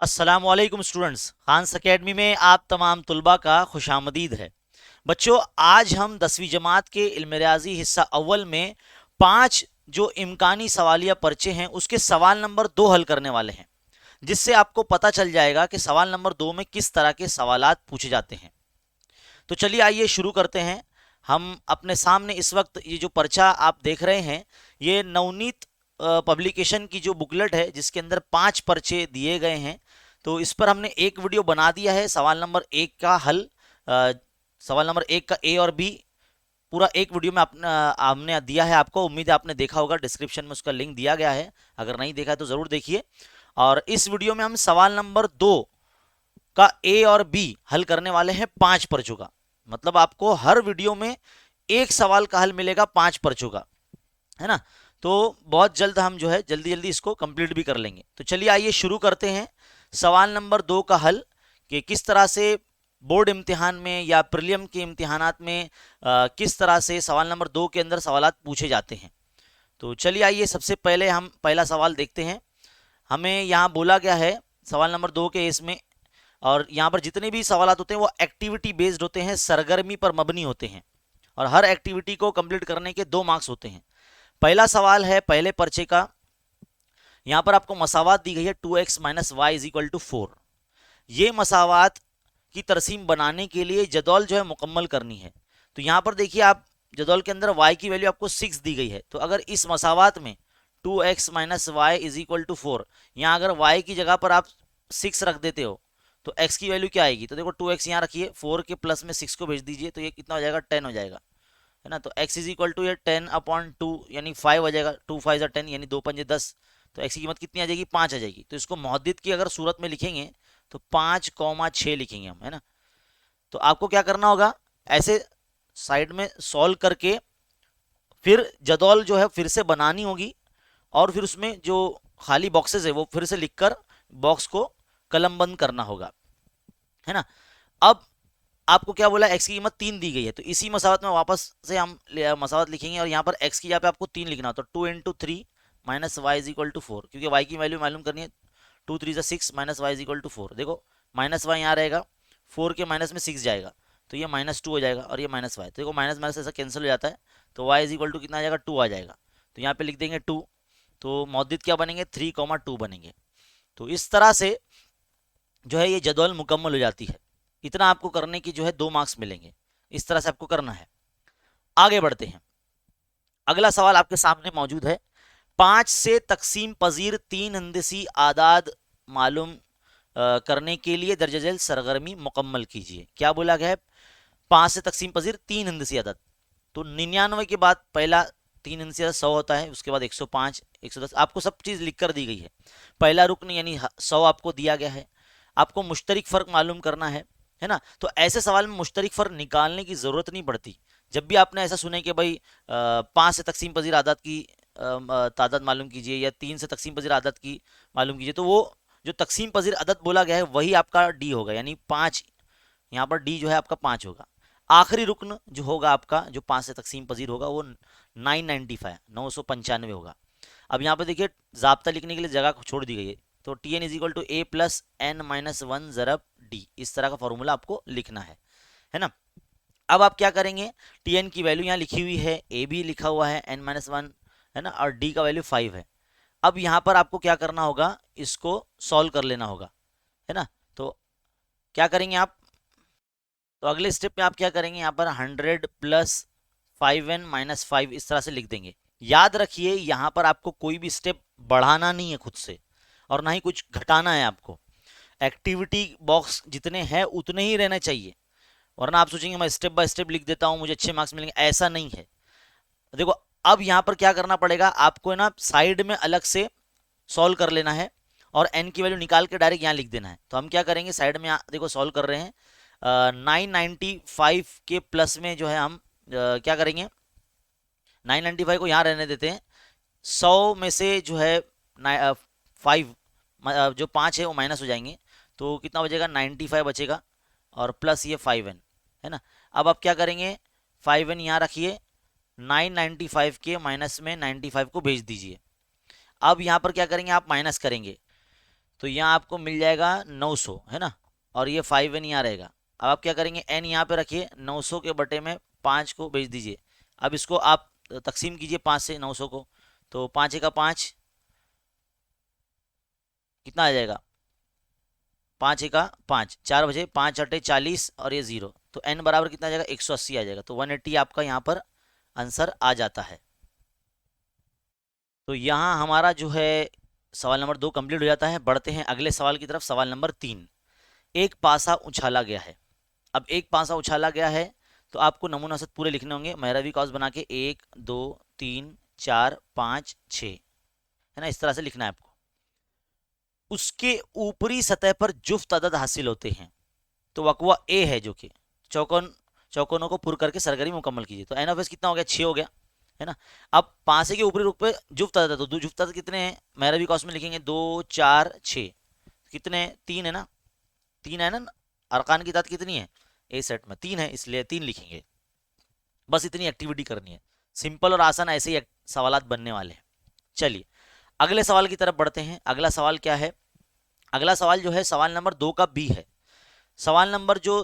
अस्सलामुअलैकुम students, Khans academy में आप तमाम तुलबा का खुशामदीद है। बच्चों, आज हम 10वीं जमात के इल्म रियाजी हिस्सा अव्वल में 5 जो इम्कानी सवालिया पर्चे हैं उसके सवाल नंबर 2 हल करने वाले हैं, जिससे आपको पता चल जाएगा कि सवाल नंबर 2 में किस तरह के सवालात पूछे जाते हैं। तो चलिए आइए शुरू करते हैं। हम अपने सामने इस वक्त ये जो पर्चा आप देख रहे हैं, ये नवनीत पब्लिकेशन की जो बुकलेट है जिसके अंदर 5 पर्चे दिए गए हैं। तो इस पर हमने एक वीडियो बना दिया है सवाल नंबर 1 का हल। सवाल नंबर 1 का ए और बी पूरा एक वीडियो में हमने दिया है आपको। उम्मीद है आपने देखा होगा, डिस्क्रिप्शन में उसका लिंक दिया गया है, अगर नहीं देखा है तो ज़रूर देखिए। और इस वीडियो में हम सवाल नंबर 2 का ए और बी हल करने वाले हैं 5 पर्चों का। मतलब आपको हर वीडियो में एक सवाल का हल मिलेगा 5 पर्चों का, है ना। तो बहुत जल्द हम जो है जल्दी जल्दी इसको कंप्लीट भी कर लेंगे। तो चलिए आइए शुरू करते हैं सवाल नंबर 2 का हल, कि किस तरह से बोर्ड इम्तिहान में या प्रीलिम के इम्तिहानात में किस तरह से सवाल नंबर 2 के अंदर सवालात पूछे जाते हैं। तो चलिए आइए सबसे पहले हम पहला सवाल देखते हैं। हमें यहाँ बोला गया है सवाल नंबर 2 के इसमें, और यहाँ पर जितने भी सवालात होते हैं वो एक्टिविटी बेस्ड होते हैं, सरगर्मी पर मबनी होते हैं, और हर एक्टिविटी को कंप्लीट करने के 2 मार्क्स होते हैं। पहला सवाल है पहले पर्चे का। यहाँ पर आपको मसावात दी गई है 2x minus Y is equal to 4। ये मसावात की तरसीम बनाने के लिए जदौल जो है मुकम्मल करनी है। तो यहाँ पर देखिए, आप जदौल के अंदर y की वैल्यू आपको 6 दी गई है। तो अगर इस मसावात में 2x minus Y is equal to 4, यहाँ अगर y की जगह पर आप 6 रख देते हो तो x की वैल्यू क्या आएगी? तो देखो 2x यहाँ रखिए, 4 के प्लस में 6 को भेज दीजिए, तो ये कितना हो जाएगा? 10 हो जाएगा, है ना। तो x इज इक्वल टू ये 10/2 यानी 5 हो जाएगा। 2 5 10 यानी 2 5 10। तो x की कीमत कितनी आ जाएगी? 5 आ जाएगी। तो इसको मुहद्दिद की अगर सूरत में लिखेंगे तो 5,6 लिखेंगे हम, है ना। तो आपको क्या करना होगा, ऐसे साइड में सॉल्व करके फिर जदौल जो है फिर से बनानी होगी, और फिर उसमें जो खाली बॉक्सेस है वो फिर से लिखकर बॉक्स को कलम बंद करना होगा, है ना। अब आपको क्या बोला? x की कीमत 3 दी गई है, तो इसी मसावत में वापस से हम मसावत लिखेंगे, और यहाँ पर x की जगह पे आपको 3 लिखना होता है। 2 into 3 minus Y is equal to 4, क्योंकि y की वैल्यू मालूम करनी है। 2 3 6 minus Y is equal to 4। देखो माइनस वाई यहाँ रहेगा, 4 के माइनस में 6 जाएगा, तो ये -2 हो जाएगा, और ये माइनस वाई। तो देखो माइनस माइनस ऐसा कैंसिल हो जाता है, तो y इज इक्वल टू कितना आ जाएगा? 2 आ जाएगा। तो यहाँ पे लिख देंगे 2। तो मौद्दिद क्या बनेंगे? 3,2 बनेंगे। तो इस तरह से जो है ये जदौल मुकम्मल हो जाती है। इतना आपको करने की जो है 2 मार्क्स मिलेंगे। इस तरह से आपको करना है। आगे बढ़ते हैं। अगला सवाल आपके सामने मौजूद है। 5 से तकसीम पजीर 3 हिंदसी आदाद मालूम करने के लिए दर्ज झेल सरगर्मी मुकम्मल कीजिए। क्या बोला गया है? 5 से तकसीम पजीर 3 हिंदसी आदाद। तो 99 के बाद पहला 3 हिंदसी आदाद 100 होता है, उसके बाद 105 110, आपको सब चीज़ लिख कर दी गई है। पहला रुकन यानी 100 आपको दिया गया है। आपको मुश्तरिक फ़र्क मालूम करना है ना। तो ऐसे सवाल में मुश्तरिक फ़र्क निकालने की ज़रूरत नहीं पड़ती। जब भी आपने ऐसा सुने कि भाई 5 से तकसीम पजीर आदाद की तादाद मालूम कीजिए, या 3 से तकसीम पजीर आदाद की मालूम कीजिए, तो वो जो तकसीम पजीर अदद बोला गया है वही आपका डी होगा, यानी 5। यहाँ पर डी जो है आपका 5 होगा। आखिरी रुकन जो होगा आपका, जो 5 से तकसीम पजीर होगा, वो 995 होगा। अब यहाँ पर देखिए, ज़ाब्ता लिखने के लिए जगह छोड़ दी गई है। तो T N is equal to A plus N minus 1 ज़रब डी, इस तरह का फॉर्मूला आपको लिखना है ना। अब आप क्या करेंगे? टी एन की वैल्यू यहाँ लिखी हुई है, ए भी लिखा हुआ है n-1, है ना, और डी का वैल्यू 5 है। अब यहाँ पर आपको क्या करना होगा? इसको सॉल्व कर लेना होगा, है ना। तो क्या करेंगे आप? तो अगले स्टेप में आप क्या करेंगे? यहाँ पर 100 प्लस 5n माइनस 5 इस तरह से लिख देंगे। याद रखिए, यहाँ पर आपको कोई भी स्टेप बढ़ाना नहीं है खुद से, और ना ही कुछ घटाना है आपको। एक्टिविटी बॉक्स जितने हैं उतने ही रहने चाहिए, वरना आप सोचेंगे मैं स्टेप बाय स्टेप लिख देता हूँ मुझे अच्छे मार्क्स मिलेंगे। ऐसा नहीं है। देखो अब यहाँ पर क्या करना पड़ेगा आपको, ना साइड में अलग से सॉल्व कर लेना है, और n की वैल्यू निकाल के डायरेक्ट यहाँ लिख देना है। तो हम क्या करेंगे? साइड में देखो सॉल्व कर रहे हैं। 995 के प्लस में जो है हम क्या करेंगे? 995 को यहाँ रहने देते हैं। 100 में से जो है 5 जो 5 है वो माइनस हो जाएंगे, तो कितना बचेगा? 95 बचेगा, और प्लस ये 5n, है ना। अब आप क्या करेंगे? 5n यहाँ रखिए, 995 के माइनस में 95 को भेज दीजिए। अब यहाँ पर क्या करेंगे? आप माइनस करेंगे, तो यहाँ आपको मिल जाएगा 900, है ना, और ये 5n यहाँ रहेगा। अब आप क्या करेंगे, n यहाँ पे रखिए, 900 के बटे में 5 को भेज दीजिए। अब इसको आप तकसीम कीजिए 5 से 900 को, तो 5 का 5 कितना आ जाएगा, 5 का 5, 4 बजे 5 अटे 40 और ये 0, तो n बराबर कितना आ जाएगा, 180 आ जाएगा। तो 180 आपका यहाँ पर आंसर आ जाता है। तो यहाँ हमारा जो है सवाल नंबर 2 कंप्लीट हो जाता है। बढ़ते हैं अगले सवाल की तरफ, सवाल नंबर 3। एक पासा उछाला गया है। अब एक पासा उछाला गया है तो आपको नमूना सत पूरे लिखने होंगे, मैरावी कॉस बना के 1 2 3 4 5 6, है ना, इस तरह से लिखना है आपको। उसके ऊपरी सतह पर जुफ्त अदद हासिल होते हैं। तो वकवा ए है जो कि चौकोनों को पुर करके सरगर्मी मुकम्मल कीजिए। तो एन ऑफ एस कितना हो गया, 6 हो गया, है ना। अब पासे के ऊपरी रुख पे जुफ्त अदद, तो जुफ्त अदद कितने हैं, मैरावी कॉस में लिखेंगे 2 4 6, कितने, 3 है ना, 3 है ना। अरकान की तादाद कितनी है, ए सेट में 3 है, इसलिए 3 लिखेंगे। बस इतनी एक्टिविटी करनी है, सिंपल और आसान ऐसे ही सवालात बनने वाले हैं। चलिए अगले सवाल की तरफ बढ़ते हैं। अगला सवाल क्या है, अगला सवाल जो है सवाल नंबर 2 का बी है। सवाल नंबर जो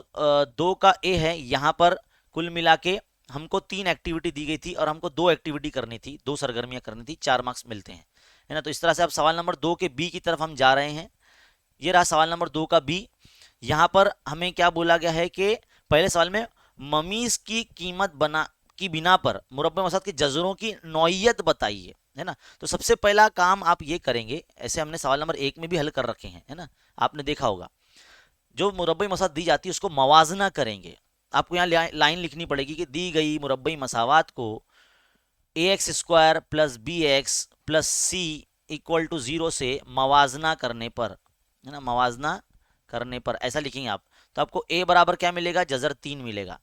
2 का ए है, यहाँ पर कुल मिला के हमको 3 एक्टिविटी दी गई थी और हमको 2 एक्टिविटी करनी थी, 2 सरगर्मियां करनी थी, 4 मार्क्स मिलते हैं, है ना। तो इस तरह से अब सवाल नंबर 2 के बी की तरफ हम जा रहे हैं। ये रहा सवाल नंबर 2 का बी। यहाँ पर हमें क्या बोला गया है कि पहले सवाल में ममीज की कीमत की बिना पर मुरब्बे मसाद के जजरों की नौइयत बताइए, है ना। तो सबसे पहला काम आप ये करेंगे, ऐसे हमने सवाल नंबर 1 में भी हल कर रखे हैं, है ना, आपने देखा होगा। जो मुरब्बई मसावत दी जाती है उसको मवाजना करेंगे। आपको यहाँ लाइन लिखनी पड़ेगी कि दी गई मुरब्बई मसावत को ax² plus bx plus c equal to 0 से मवाजना करने पर, है ना, मवाजना करने पर ऐसा लिखेंगे आप। तो आपको a बराबर क्या मिलेगा, जजर 3 मिलेगा,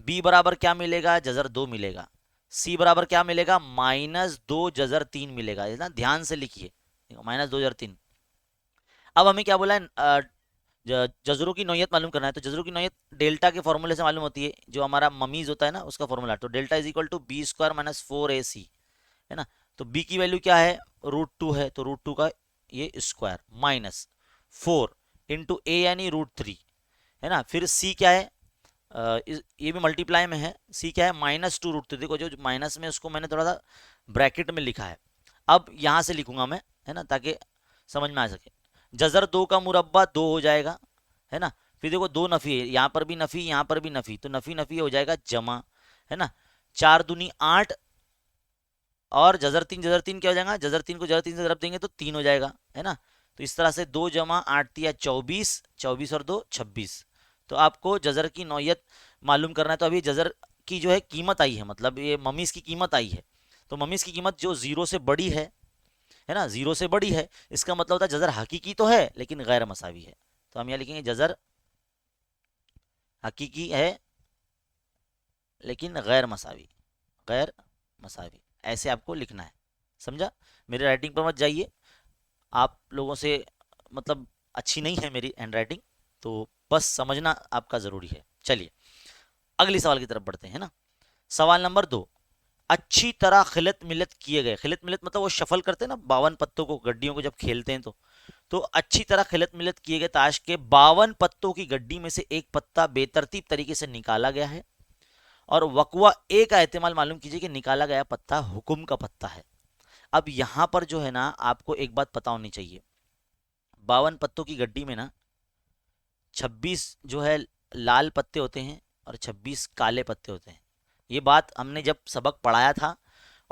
b बराबर क्या मिलेगा, जजर 2 मिलेगा, c बराबर क्या मिलेगा, -2 जजर 3 मिलेगा, है ना, ध्यान से लिखिए, -2 जजर 3। अब हमें क्या बोला है, जजरों की नौयत मालूम करना है। तो जजरों की नौयत डेल्टा के फॉर्मूले से मालूम होती है, जो हमारा ममीज होता है ना उसका फॉर्मूला। तो delta is equal to b² minus 4ac, है ना। तो b की वैल्यू क्या है, √2 है, तो √2 का ये स्क्वायर माइनस 4 इंटू a यानी √3, है ना। फिर c क्या है, ये भी मल्टीप्लाई में है, c क्या है, -2 √3। देखो जो माइनस में उसको मैंने थोड़ा सा ब्रैकेट में लिखा है। अब यहाँ से लिखूंगा मैं, है ना, ताकि समझ में आ सके। जजर 2 का मुरब्बा 2 हो जाएगा, है ना। फिर देखो 2 नफी है, यहाँ पर भी नफी, यहाँ पर भी नफी, तो नफी नफी हो जाएगा जमा, है ना। 4 दूनी 8 और जजर 3 क्या हो जाएगा, जजर 3 को जजर 3 से ज़रब देंगे तो 3 हो जाएगा, है ना। तो इस तरह से 2 जमा 8 या 24, 24 और 2 26। तो आपको जजर की नौयत मालूम करना है। तो अभी जजर की जो है कीमत आई है, मतलब ये ममीज की कीमत आई है। तो ममीज की कीमत जो 0 से बड़ी है ना, 0 से बड़ी है, इसका मतलब होता है जजर हकीकी तो है लेकिन गैर मसावी है। तो हम यहाँ लिखेंगे जजर हकीकी है लेकिन गैर मसावी, गैर मसावी, ऐसे आपको लिखना है, समझा। मेरे राइटिंग पर मत जाइए, आप लोगों से मतलब अच्छी नहीं है मेरी हैंड राइटिंग, तो बस समझना आपका ज़रूरी है। चलिए अगले सवाल की तरफ बढ़ते हैं ना। सवाल नंबर 2, अच्छी तरह खिलत मिलत किए गए, खिलत मिलत मतलब वो शफल करते हैं ना 52 पत्तों को, गड्डियों को जब खेलते हैं तो अच्छी तरह खिलत मिलत किए गए ताश के 52 पत्तों की गड्डी में से एक पत्ता बेतरतीब तरीके से निकाला गया है और वकवा ए का एहतमाल मालूम कीजिए कि निकाला गया पत्ता हुक्म का पत्ता है। अब यहां पर जो है ना आपको एक बात पता होनी चाहिए, 52 पत्तों की गड्डी में ना 26 जो है लाल पत्ते होते हैं और 26 काले पत्ते होते हैं। ये बात हमने जब सबक पढ़ाया था,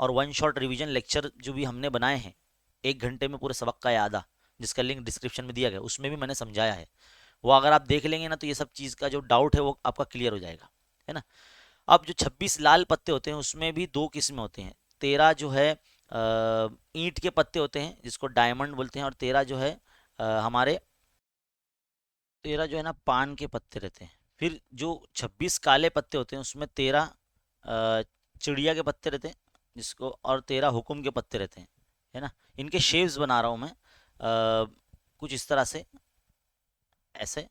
और 1 शॉट रिवीजन लेक्चर जो भी हमने बनाए हैं 1 घंटे में पूरे सबक का याद, जिसका लिंक डिस्क्रिप्शन में दिया गया, उसमें भी मैंने समझाया है। वो अगर आप देख लेंगे ना तो ये सब चीज़ का जो डाउट है वो आपका क्लियर हो जाएगा, है ना। अब जो 26 लाल पत्ते होते हैं उसमें भी 2 किस्में होते हैं। 13 जो है ईंट के पत्ते होते हैं जिसको डायमंड बोलते हैं, और 13 जो है हमारे 13 जो है ना पान के पत्ते रहते हैं। फिर जो 26 काले पत्ते होते हैं उसमें 13 चिड़िया के पत्ते रहते हैं जिसको, और 13 हुक्म के पत्ते रहते हैं, है ना। इनके शेप्स बना रहा हूँ मैं, कुछ इस तरह से ऐसे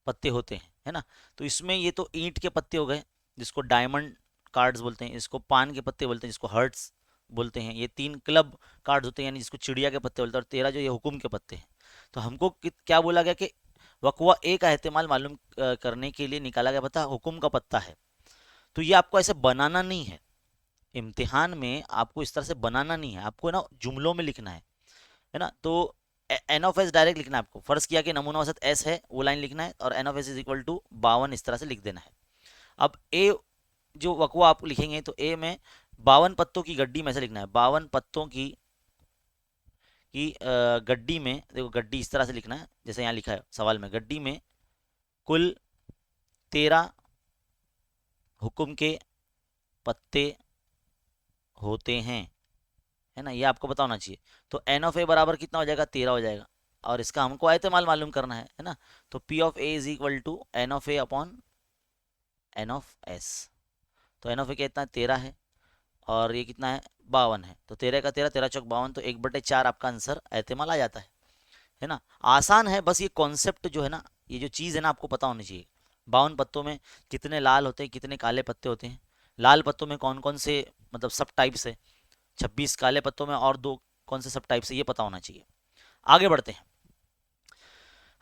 पत्ते होते हैं, है ना। तो इसमें ये तो ईंट के पत्ते हो गए जिसको डायमंड कार्ड्स बोलते हैं, इसको पान के पत्ते बोलते हैं जिसको हर्ट्स बोलते हैं। ये 3 क्लब कार्ड्स होते हैं यानी जिसको चिड़िया के पत्ते बोलते हैं, और 13 जो ये हुक्म के पत्ते हैं। तो हमको क्या बोला गया कि वकवा ए का एहतिमाल मालूम करने के लिए निकाला गया पता हुक्म का पत्ता है। तो ये आपको ऐसे बनाना नहीं है, इम्तिहान में आपको इस तरह से बनाना नहीं है, आपको ना जुमलों में लिखना है ना। तो एन ऑफ एस डायरेक्ट लिखना है आपको, फर्ज किया कि नमूना औसत एस है, वो लाइन लिखना है और N of S is equal to 52 इस तरह से लिख देना है। अब ए जो वकवा आप लिखेंगे तो ए में 52 पत्तों की गड्डी में से लिखना है, 52 पत्तों की गड्डी में, देखो गड्डी इस तरह से लिखना है जैसे यहाँ लिखा है सवाल में, गड्डी में कुल 13 हुक्म के पत्ते होते हैं, है ना, ये आपको पता होना चाहिए। तो एन ऑफ ए बराबर कितना हो जाएगा, 13 हो जाएगा, और इसका हमको एहतिमाल मालूम करना है ना। तो P of A is equal to N of A upon N of S. तो एन ऑफ ए कितना है, 13 है, और ये कितना है, 52 है। तो 13 का 13, 13 चौक 52, तो 1/4 आपका आंसर एहतिमाल आ जाता है ना। आसान है, बस ये कॉन्सेप्ट जो है ना, ये जो चीज़ है ना, आपको पता होनी चाहिए। 52 पत्तों में कितने लाल होते हैं, कितने काले पत्ते होते हैं, लाल पत्तों में कौन कौन से मतलब सब टाइप्स है, 26 काले पत्तों में और 2 कौन से सब टाइप्स है, ये पता होना चाहिए। आगे बढ़ते हैं।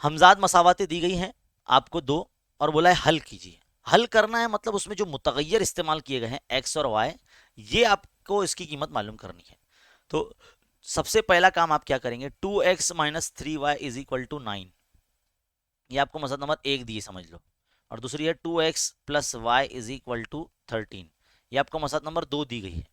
हमजाद मसावातें दी गई हैं आपको 2, और बोला है हल कीजिए। हल करना है मतलब उसमें जो मुतगैर इस्तेमाल किए गए हैं एक्स और वाई, ये आपको इसकी कीमत मालूम करनी है। तो सबसे पहला काम आप क्या करेंगे, 2x minus 3y is equal to 9, ये आपको मसला नंबर 1 दिए समझ लो, और दूसरी है 2x plus Y is equal to 13, ये आपको मसला नंबर 2 दी गई है।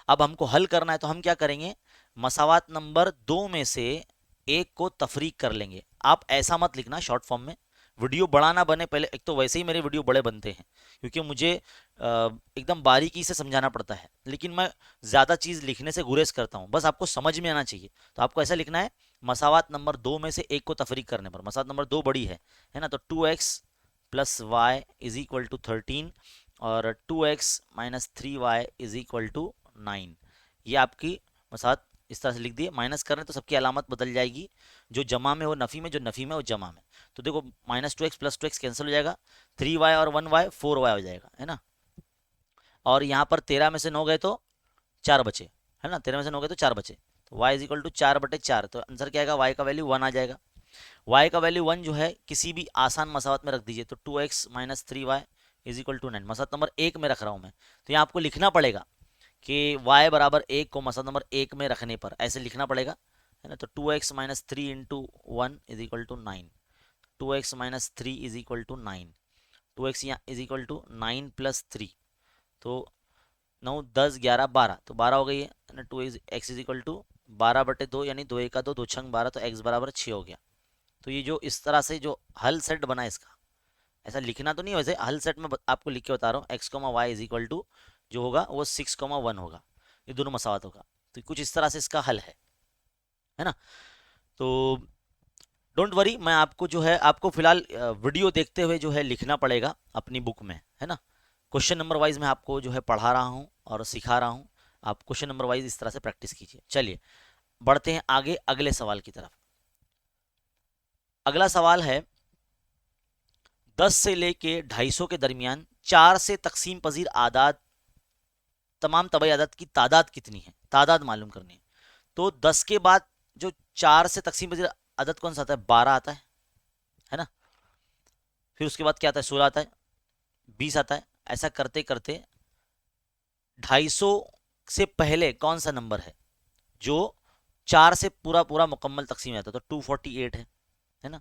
अब हमको हल करना है तो हम क्या करेंगे, मसावात नंबर 2 में से एक को तफरीक कर लेंगे। आप ऐसा मत लिखना शॉर्ट फॉर्म में, वीडियो बड़ा ना बने पहले, एक तो वैसे ही मेरे वीडियो बड़े बनते हैं क्योंकि मुझे एकदम बारीकी से समझाना पड़ता है, लेकिन मैं ज़्यादा चीज़ लिखने से गुरेज करता हूँ, बस आपको समझ में आना चाहिए। तो आपको ऐसा लिखना है, मसावात नंबर 2 में से एक को तफरीक करने पर, मसावात नंबर 2 बड़ी है ना, तो 2x plus Y is equal to 13 और 2x minus 3y is equal to 9, ये आपकी मसावात इस तरह से लिख दिए। माइनस करें तो सबकी अलामत बदल जाएगी, जो जमा में वो नफ़ी में, जो नफ़ी में वो जमा में। तो देखो minus 2x plus 2x cancel हो जाएगा, 3y और 1y 4y हो जाएगा, है ना। और यहाँ पर 13 में से 9 गए तो 4 बचे, है ना, 13 में से 9 गए तो 4 बचे, तो y इज इक्वल टू 4/4। तो आंसर क्या आएगा, y का वैल्यू 1 आ जाएगा। y का वैल्यू 1 जो है किसी भी आसान मसावत में रख दीजिए, तो 2x minus 3y is equal to 9, मसावत नंबर 1 में रख रहा हूँ मैं, तो यहाँ आपको लिखना पड़ेगा कि y बराबर 1 को मसला नंबर 1 में रखने पर ऐसे लिखना पड़ेगा, है ना। तो 2x minus 3 into 1 is equal to 9, 2x minus 3 is equal to 9, 2x यहाँ इज इक्वल टू 9 प्लस 3, तो 9 10 11 12, तो 12 हो गई है ना। 2x इज इक्वल टू 12/2, यानी 2 1 का 2, 2 6 12, तो x बराबर 6 हो गया। तो ये जो इस तरह से जो हल सेट बना है इसका, ऐसा लिखना तो नहीं, वैसे हल सेट में आपको लिख के बता रहा हूँ, x, y is equal to जो होगा वो 6,1 होगा, ये दोनों मसावत होगा। तो कुछ इस तरह से इसका हल है ना। तो डोंट वरी, मैं आपको जो है आपको फिलहाल वीडियो देखते हुए जो है लिखना पड़ेगा अपनी बुक में, है ना। क्वेश्चन नंबर वाइज मैं आपको जो है पढ़ा रहा हूँ और सिखा रहा हूँ, आप क्वेश्चन नंबर वाइज इस तरह से प्रैक्टिस कीजिए। चलिए बढ़ते हैं आगे अगले सवाल की तरफ। अगला सवाल है, 10 से लेके 250 के दरमियान 4 से तकसीम पजीर आदाद, तमाम तबई आदाद की तादाद कितनी है, तादाद मालूम करनी है। तो 10 के बाद जो 4 से तकसीम पजीर आदत कौन सा आता है, 12 आता है ना। फिर उसके बाद क्या आता है, 16 आता है, 20 आता है। ऐसा करते करते 250 से पहले कौन सा नंबर है जो 4 से पूरा पूरा मुकम्मल तकसीम आता है, तो 248 है ना,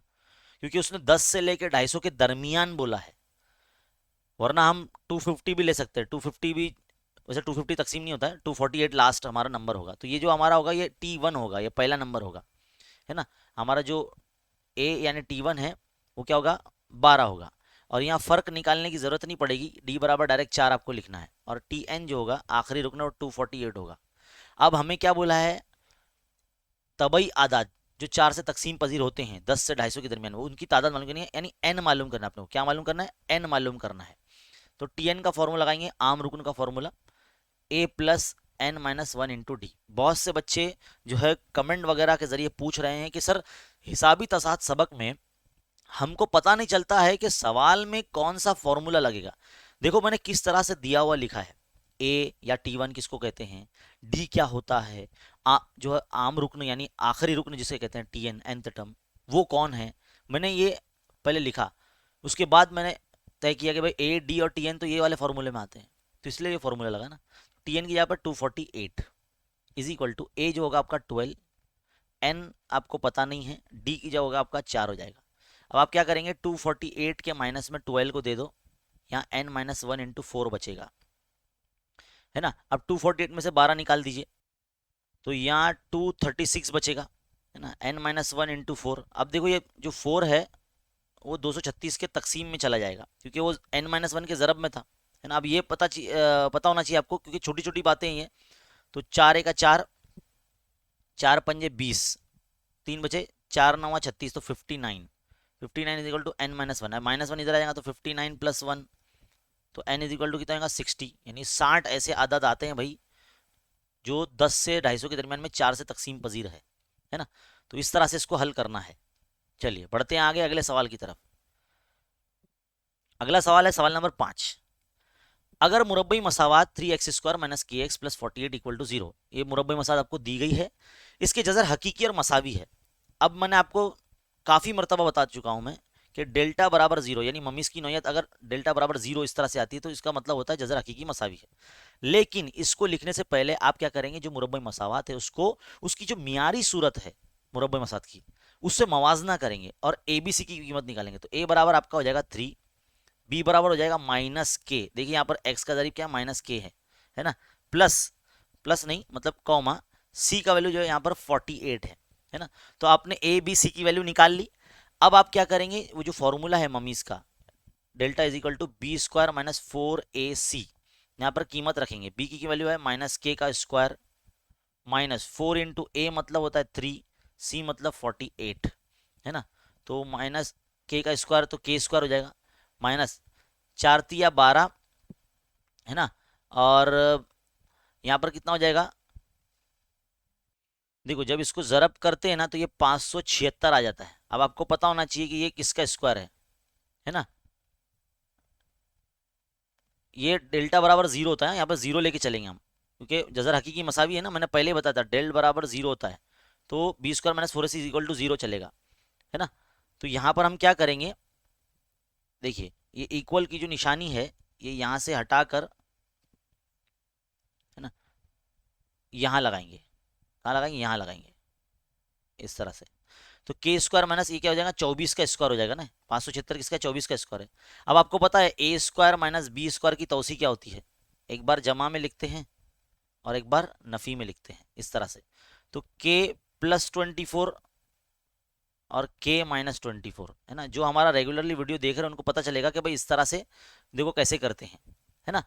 क्योंकि उसने 10 से लेकर 250 के दरमियान बोला है, वरना हम 250 भी ले सकते हैं, 250 भी वैसे 250 तकसीम नहीं होता है, 248 लास्ट हमारा नंबर होगा। तो ये जो हमारा होगा ये T1 होगा, ये पहला नंबर होगा, है ना। हमारा जो A यानी T1 है वो क्या होगा, 12 होगा, और यहाँ फ़र्क निकालने की ज़रूरत नहीं पड़ेगी, D बराबर डायरेक्ट 4 आपको लिखना है, और TN जो होगा आखिरी रुकना वो 248 होगा। अब हमें क्या बोला है, तबई आदाद जो 4 से तकसीम पजीर होते हैं 10 से 250 के दरमियान, वो उनकी तादाद मालूम करनी है, यानी n मालूम करना है आपको। क्या मालूम करना है, n मालूम करना है। तो TN का फॉर्मूला लगाएंगे, आम रुकन का formula A plus n minus 1 into D. बहुत से बच्चे जो है कमेंट वगैरह के जरिए पूछ रहे हैं कि सर हिसाबी तसाद सबक में हमको पता नहीं चलता है कि सवाल में कौन सा फॉर्मूला लगेगा। देखो मैंने किस तरह से दिया हुआ लिखा है, ए या T1 किसको कहते हैं, डी क्या होता है, जो है आम रुकन यानी आखिरी रुकन जिसे कहते हैं TN nth टर्म, वो कौन है, मैंने ये पहले लिखा, उसके बाद मैंने तय किया कि भाई ए डी और टी एन तो ये वाले फॉर्मूले में आते हैं, तो इसलिए ये फॉर्मूला लगा ना। टी एन की जगह पर 248 इज इक्वल टू ए जो होगा आपका 12, एन आपको पता नहीं है, डी की जगह होगा आपका 4 हो जाएगा। अब आप क्या करेंगे, 248 के माइनस में 12 को दे दो, यहाँ एन माइनस 1 इंटू 4 बचेगा, है ना। अब 248 में से 12 निकाल दीजिए, तो यहाँ 236 बचेगा, है ना। एन माइनस 1 इंटू 4, अब देखो ये जो 4 है वो 236 के तकसीम में चला जाएगा, क्योंकि वो एन माइनस 1 के ज़रब में था, है ना। अब ये पता होना चाहिए आपको, क्योंकि छोटी छोटी बातें हैं ये। तो 4 एक 4, 4 पंजे 20, 3 बचे, 4 9 36, तो 59, 59 is equal to N minus 1 है, माइनस 1 इधर आ जाएगा तो 59 प्लस 1, तो एन इज इक्वल टू कितना आएगा 60, यानी 60 ऐसे आदत आते हैं भाई जो 10 से 250 के दरमियान में 4 से तकसीम पजीर है ना। तो इस तरह से इसको हल करना है। चलिए बढ़ते हैं आगे अगले सवाल की तरफ। अगला सवाल है सवाल नंबर 5। अगर मुरब्बई मसावात 3x² माइनस के एक्स प्लस 48 इक्वल टू 0, ये मुरब्बई मसावात आपको दी गई है, इसके जजर हकीकी और मसावी है। अब मैंने आपको काफ़ी मरतबा बता चुका हूं मैं कि डेल्टा बराबर 0, यानी ममीज की नौयत अगर डेल्टा बराबर 0 इस तरह से आती है तो इसका मतलब होता है जजर हकीकी मसावी है। लेकिन इसको लिखने से पहले आप क्या करेंगे, जो मुरब्बई मसावात है उसको, उसकी जो मियारी सूरत है मुरब्बई मसावात की, उससे मवाजना करेंगे और ए बी सी की कीमत निकालेंगे। तो ए बराबर आपका हो जाएगा 3, बी बराबर हो जाएगा माइनस के, देखिए यहाँ पर एक्स का जरीब क्या माइनस के है ना, प्लस, प्लस नहीं मतलब कॉमा, सी का वैल्यू जो है यहाँ पर 48 है ना। तो आपने ए बी सी की वैल्यू निकाल ली। अब आप क्या करेंगे, वो जो फॉर्मूला है ममीज का, delta is equal to B square minus 4ac, यहाँ पर कीमत रखेंगे। बी की वैल्यू है माइनस के का स्क्वायर माइनस 4 इंटू ए मतलब होता है 3, सी मतलब 48, है ना। तो माइनस के का स्क्वायर तो के स्क्वायर हो जाएगा, माइनस 4 तिया 12, है ना। और यहाँ पर कितना हो जाएगा, देखो जब इसको जरब करते हैं ना तो ये 576 आ जाता है। अब आपको पता होना चाहिए कि ये किसका स्क्वायर है ना। ये डेल्टा बराबर 0 होता है, यहाँ पर 0 लेके चलेंगे हम, क्योंकि जजर हकीकी मसावी है ना, मैंने पहले बताया था डेल्ट बराबर 0 होता है, तो B square minus 4ac is equal to 0 चलेगा, है ना। तो यहाँ पर हम क्या करेंगे, देखिए ये इक्वल की जो निशानी है ये यहाँ से हटाकर, है ना, यहाँ लगाएंगे। कहाँ लगाएंगे, यहाँ लगाएंगे इस तरह से। तो के स्क्वायर माइनस ये क्या हो जाएगा, 24 का स्क्वायर हो जाएगा ना, 576 किसका 24 का स्क्वायर है। अब आपको पता है ए स्क्वायर माइनस बी स्क्वायर की तौसी क्या होती है, एक बार जमा में लिखते हैं और एक बार नफी में लिखते हैं इस तरह से। तो के प्लस 24 और के माइनस 24, है ना। जो हमारा रेगुलरली वीडियो देख रहे हैं उनको पता चलेगा कि भाई इस तरह से देखो कैसे करते हैं, है ना।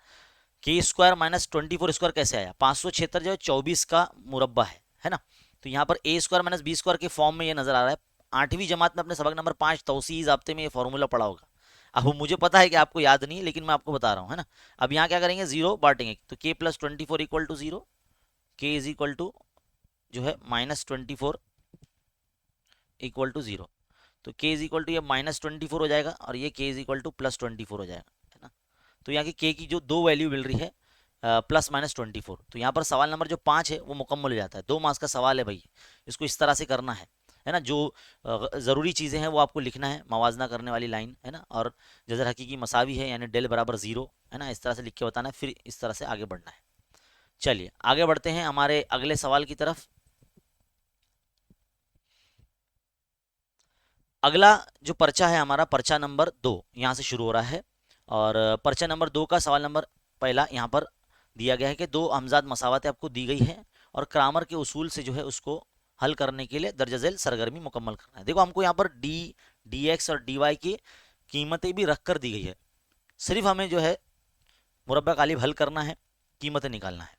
के स्क्वायर माइनस 24 स्क्वायर कैसे आया, 576 जो है 24 का मुरब्बा है ना। तो यहाँ पर ए स्क्वायर माइनस बी स्क्वायर के फॉर्म में ये नजर आ रहा है। 8वीं जमात में अपने सबक नंबर 5 तौसीई ज़ाब्ते में ये फॉर्मूला पड़ा होगा। अब मुझे पता है कि आपको याद नहीं है, लेकिन मैं आपको बता रहा हूँ, है ना। अब यहाँ क्या करेंगे, 0 बांटेंगे, तो के प्लस 24 इक्वल टू 0, के इज इक्वल टू जो है माइनस 24 इक्वल टू 0। तो के इज इक्वल टू ये माइनस 24 हो जाएगा और ये के इज इक्वल टू प्लस 24 हो जाएगा, है ना। तो यहाँ की के की जो दो वैल्यू मिल रही है प्लस माइनस 24, तो यहाँ पर सवाल नंबर जो 5 है वो मुकम्मल हो जाता है। 2 मार्क्स का सवाल है भाई, इसको इस तरह से करना है ना। जो ज़रूरी चीज़ें हैं वो आपको लिखना है, मवाजना करने वाली लाइन, है ना। और जजर हकीकी मसावी है यानी डेल बराबर 0, है ना, इस तरह से लिख के बताना है, फिर इस तरह से आगे बढ़ना है। चलिए आगे बढ़ते हैं हमारे अगले सवाल की तरफ। अगला जो पर्चा है हमारा, पर्चा नंबर 2 यहाँ से शुरू हो रहा है। और पर्चा नंबर 2 का सवाल नंबर पहला यहाँ पर दिया गया है कि दो हमजाद मसावतें आपको दी गई है और क्रामर के उसूल से जो है उसको हल करने के लिए दर्ज झेल सरगर्मी मुकम्मल करना है। देखो हमको यहाँ पर डी, डी एक्स और डी वाई की कीमतें भी रख कर दी गई है, सिर्फ हमें जो है मुरब्बा कालिब हल करना है, कीमतें निकालना है।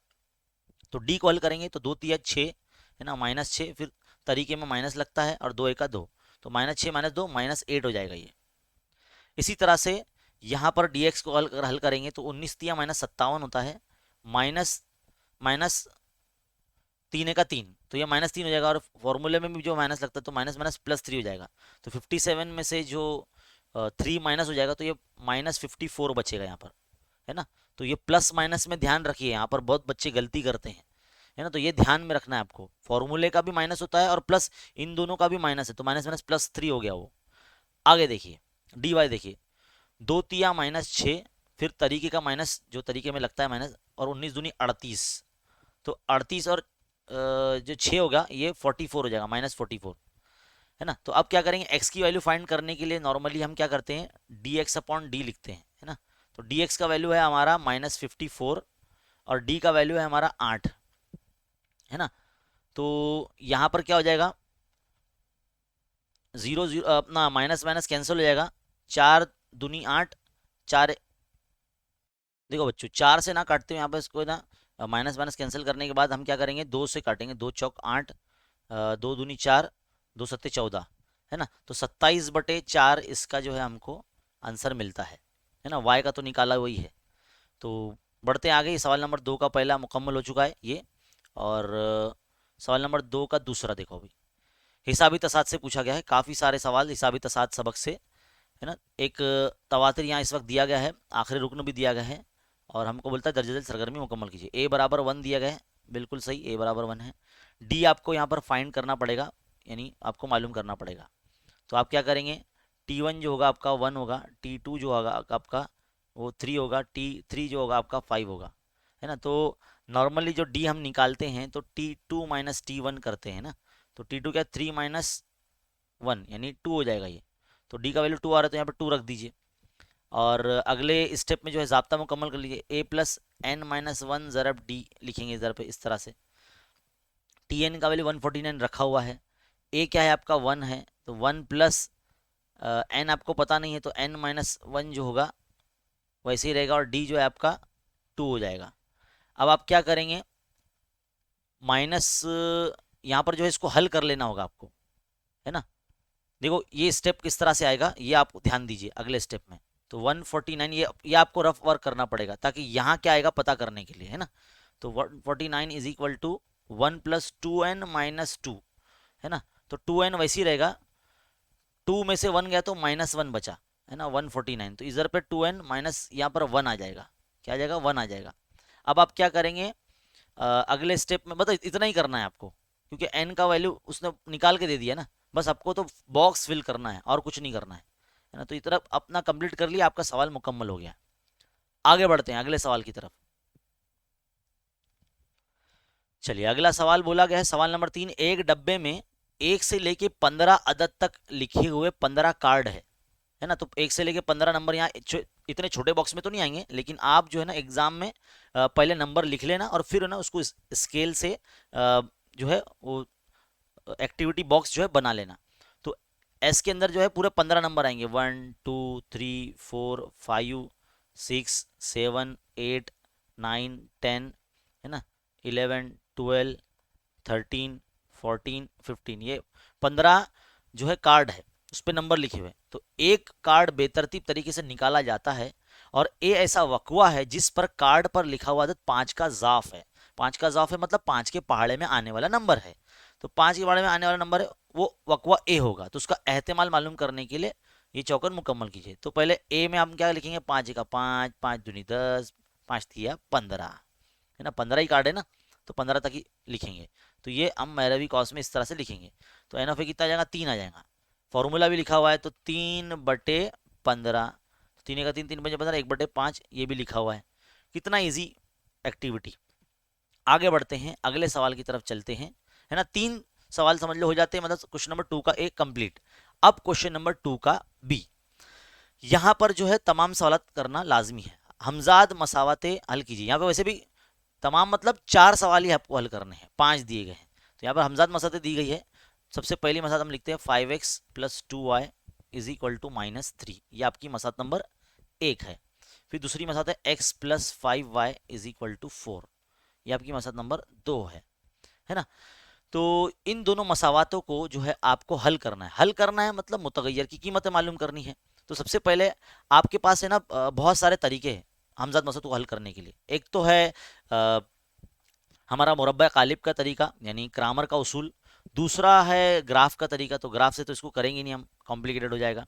तो डी को हल करेंगे तो 2 तिया 6, है ना, माइनस 6, फिर तरीके में माइनस लगता है और 2 एका 2, तो माइनस 6 माइनस 2 माइनस 8 हो जाएगा ये। इसी तरह से यहाँ पर dx को हल करेंगे तो 19 तिया माइनस 57 होता है, माइनस माइनस 3 का 3, तो ये माइनस 3 हो जाएगा। और फॉर्मूले में भी जो माइनस लगता है तो माइनस माइनस प्लस 3 हो जाएगा। तो 57 में से जो 3 माइनस हो जाएगा तो ये माइनस 54 बचेगा यहाँ पर, है ना। तो ये प्लस माइनस में ध्यान रखिए, यहाँ पर बहुत बच्चे गलती करते हैं, है ना। तो ये ध्यान में रखना है आपको, फॉर्मूले का भी माइनस होता है और प्लस इन दोनों का भी माइनस है, तो माइनस माइनस प्लस 3 हो गया वो। आगे देखिए डी वाई, देखिए 2 तिया -6, फिर तरीके का माइनस जो तरीके में लगता है माइनस, और 19 दूनी 38, तो 38 और जो 6 होगा ये 44 हो जाएगा, -44, है ना। तो अब क्या करेंगे, x की वैल्यू फाइंड करने के लिए नॉर्मली हम क्या करते हैं, dx/d लिखते हैं, है ना। तो dx का वैल्यू है हमारा -54 और d का वैल्यू है हमारा 8, है ना। तो यहाँ पर क्या हो जाएगा, 0 0 अपना माइनस माइनस कैंसिल हो जाएगा, 4 दूनी 8, 4, देखो बच्चों 4 से ना काटते हुए यहाँ पर इसको ना माइनस माइनस कैंसिल करने के बाद हम क्या करेंगे, 2 से काटेंगे, 2 चौक 8, 2 दूनी 4, 2 सत्ते 14, है ना। तो 27/4 इसका जो है हमको आंसर मिलता है ना। y का तो निकाला वही है। तो बढ़ते आगे, सवाल नंबर 2 का पहला मुकम्मल हो चुका है ये, और सवाल नंबर 2 का दूसरा देखो अभी। हिसाबी तसाद से पूछा गया है, काफ़ी सारे सवाल हिसाबी तसाद सबक से, है ना। एक तवातिर यहाँ इस वक्त दिया गया है, आखिरी रुकन भी दिया गया है, और हमको बोलता है दर्ज सरगर्मी मुकम्मल कीजिए। ए बराबर 1 दिया गया है, बिल्कुल सही, ए बराबर 1 है। डी आपको यहाँ पर फाइंड करना पड़ेगा, यानी आपको मालूम करना पड़ेगा। तो आप क्या करेंगे, T1 जो होगा आपका 1 होगा, T2 जो होगा आपका वो 3 होगा, T3 जो होगा आपका 5 होगा, है ना। तो नॉर्मली जो डी हम निकालते हैं तो T2 माइनस T1 करते हैं ना। तो T2 क्या, 3 माइनस 1 यानी 2 हो जाएगा ये। तो डी का वैल्यू 2 आ रहा है तो यहाँ पर 2 रख दीजिए, और अगले स्टेप में जो है ज़ाब्ता मुकम्मल कर लीजिए, ए प्लस एन माइनस 1 ज़रब डी लिखेंगे ज़रब इस तरह से। टी एन का वैल्यू 149 रखा हुआ है, ए क्या है आपका 1 है, तो 1 प्लस एन आपको पता नहीं है, तो एन माइनस 1 जो होगा वैसे ही रहेगा, और डी जो है आपका 2 हो जाएगा। अब आप क्या करेंगे, माइनस यहाँ पर जो है इसको हल कर लेना होगा आपको, है ना। देखो ये स्टेप किस तरह से आएगा ये आप ध्यान दीजिए अगले स्टेप में। तो 149 ये आपको रफ वर्क करना पड़ेगा, ताकि यहाँ क्या आएगा पता करने के लिए, है ना। तो 149 is equal to 1 plus 2n minus 2, है ना। तो 2n वैसे ही रहेगा, 2 में से 1 गया तो -1 बचा, है ना, 149। तो इधर पे 2n माइनस यहाँ पर 1 आ जाएगा, क्या आ जाएगा, 1 आ जाएगा। अब आप क्या करेंगे, अगले स्टेप में मतलब इतना ही करना है आपको, क्योंकि n का वैल्यू उसने निकाल के दे दिया ना, बस आपको तो बॉक्स फिल करना है और कुछ नहीं करना है ना। तो इतना अपना कंप्लीट कर लिया, आपका सवाल मुकम्मल हो गया। आगे बढ़ते हैं अगले सवाल की तरफ। चलिए अगला सवाल बोला गया है, सवाल नंबर 3, एक डब्बे में 1 से लेके 15 अदद तक लिखे हुए 15 कार्ड है ना। तो 1 से लेके 15 नंबर यहाँ इतने छोटे बॉक्स में तो नहीं आएंगे, लेकिन आप जो है ना एग्जाम में पहले नंबर लिख लेना और फिर ना उसको स्केल से जो है वो एक्टिविटी बॉक्स जो है बना लेना। तो एस के अंदर जो है पूरे 15 नंबर आएंगे, 1 2 3 4 5 6 7 8 9 10, है ना, 11 12 13 14 15, ये 15 जो है कार्ड है, उस पर नंबर लिखे हुए। तो एक कार्ड बेतरतीब तरीके से निकाला जाता है, और ए ऐसा वकवा है जिस पर कार्ड पर लिखा हुआ आदत 5 का ज़ाफ है। 5 का ज़ाफ है मतलब 5 के पहाड़े में आने वाला नंबर है। तो 5 के पहाड़े में आने वाला नंबर है वो वकवा ए होगा। तो उसका एहतिमाल मालूम करने के लिए ये चौकन मुकम्मल कीजिए। तो पहले ए में हम क्या लिखेंगे, 5 का 5, 5 दूनी 10, 5 तिया 15, है ना, 15 ही कार्ड है ना, तो 15 तक ही लिखेंगे। तो ये हम मैरवी कॉस में इस तरह से लिखेंगे। तो एन ऑफ ए कितना आ जाएगा, 3 आ जाएगा। फॉर्मूला भी लिखा हुआ है, तो 3/15, 3 का 3, 3×15, 1/5, ये भी लिखा हुआ है। कितना इजी एक्टिविटी। आगे बढ़ते हैं, अगले सवाल की तरफ चलते हैं, है ना। 3 सवाल समझ लो हो जाते हैं, मतलब क्वेश्चन नंबर 2 का ए कंप्लीट। अब क्वेश्चन नंबर 2 का बी, यहाँ पर जो है तमाम सवाल करना लाजमी है। हमजाद मसावतें हल कीजिए। यहाँ पे वैसे भी तमाम मतलब 4 सवाल ही आपको हल करने हैं, 5 दिए गए हैं। तो यहाँ पर हमजाद मसावतें दी गई है। सबसे पहली मसात हम लिखते हैं 5x + 2y = -3, ये आपकी मसात नंबर 1 है। फिर दूसरी मसात है x + 5y = 4, ये आपकी मसात नंबर 2 है ना। तो इन दोनों मसावातों को जो है आपको हल करना है। हल करना है मतलब मुतगय्यर की कीमतें मालूम करनी है। तो सबसे पहले आपके पास है ना बहुत सारे तरीके हैं हमजाद मसात को हल करने के लिए। एक तो है हमारा मुरब्बा कालिब का तरीका, यानी क्रामर का उसूल। दूसरा है ग्राफ का तरीका, तो ग्राफ से तो इसको करेंगे नहीं हम, कॉम्प्लिकेटेड हो जाएगा।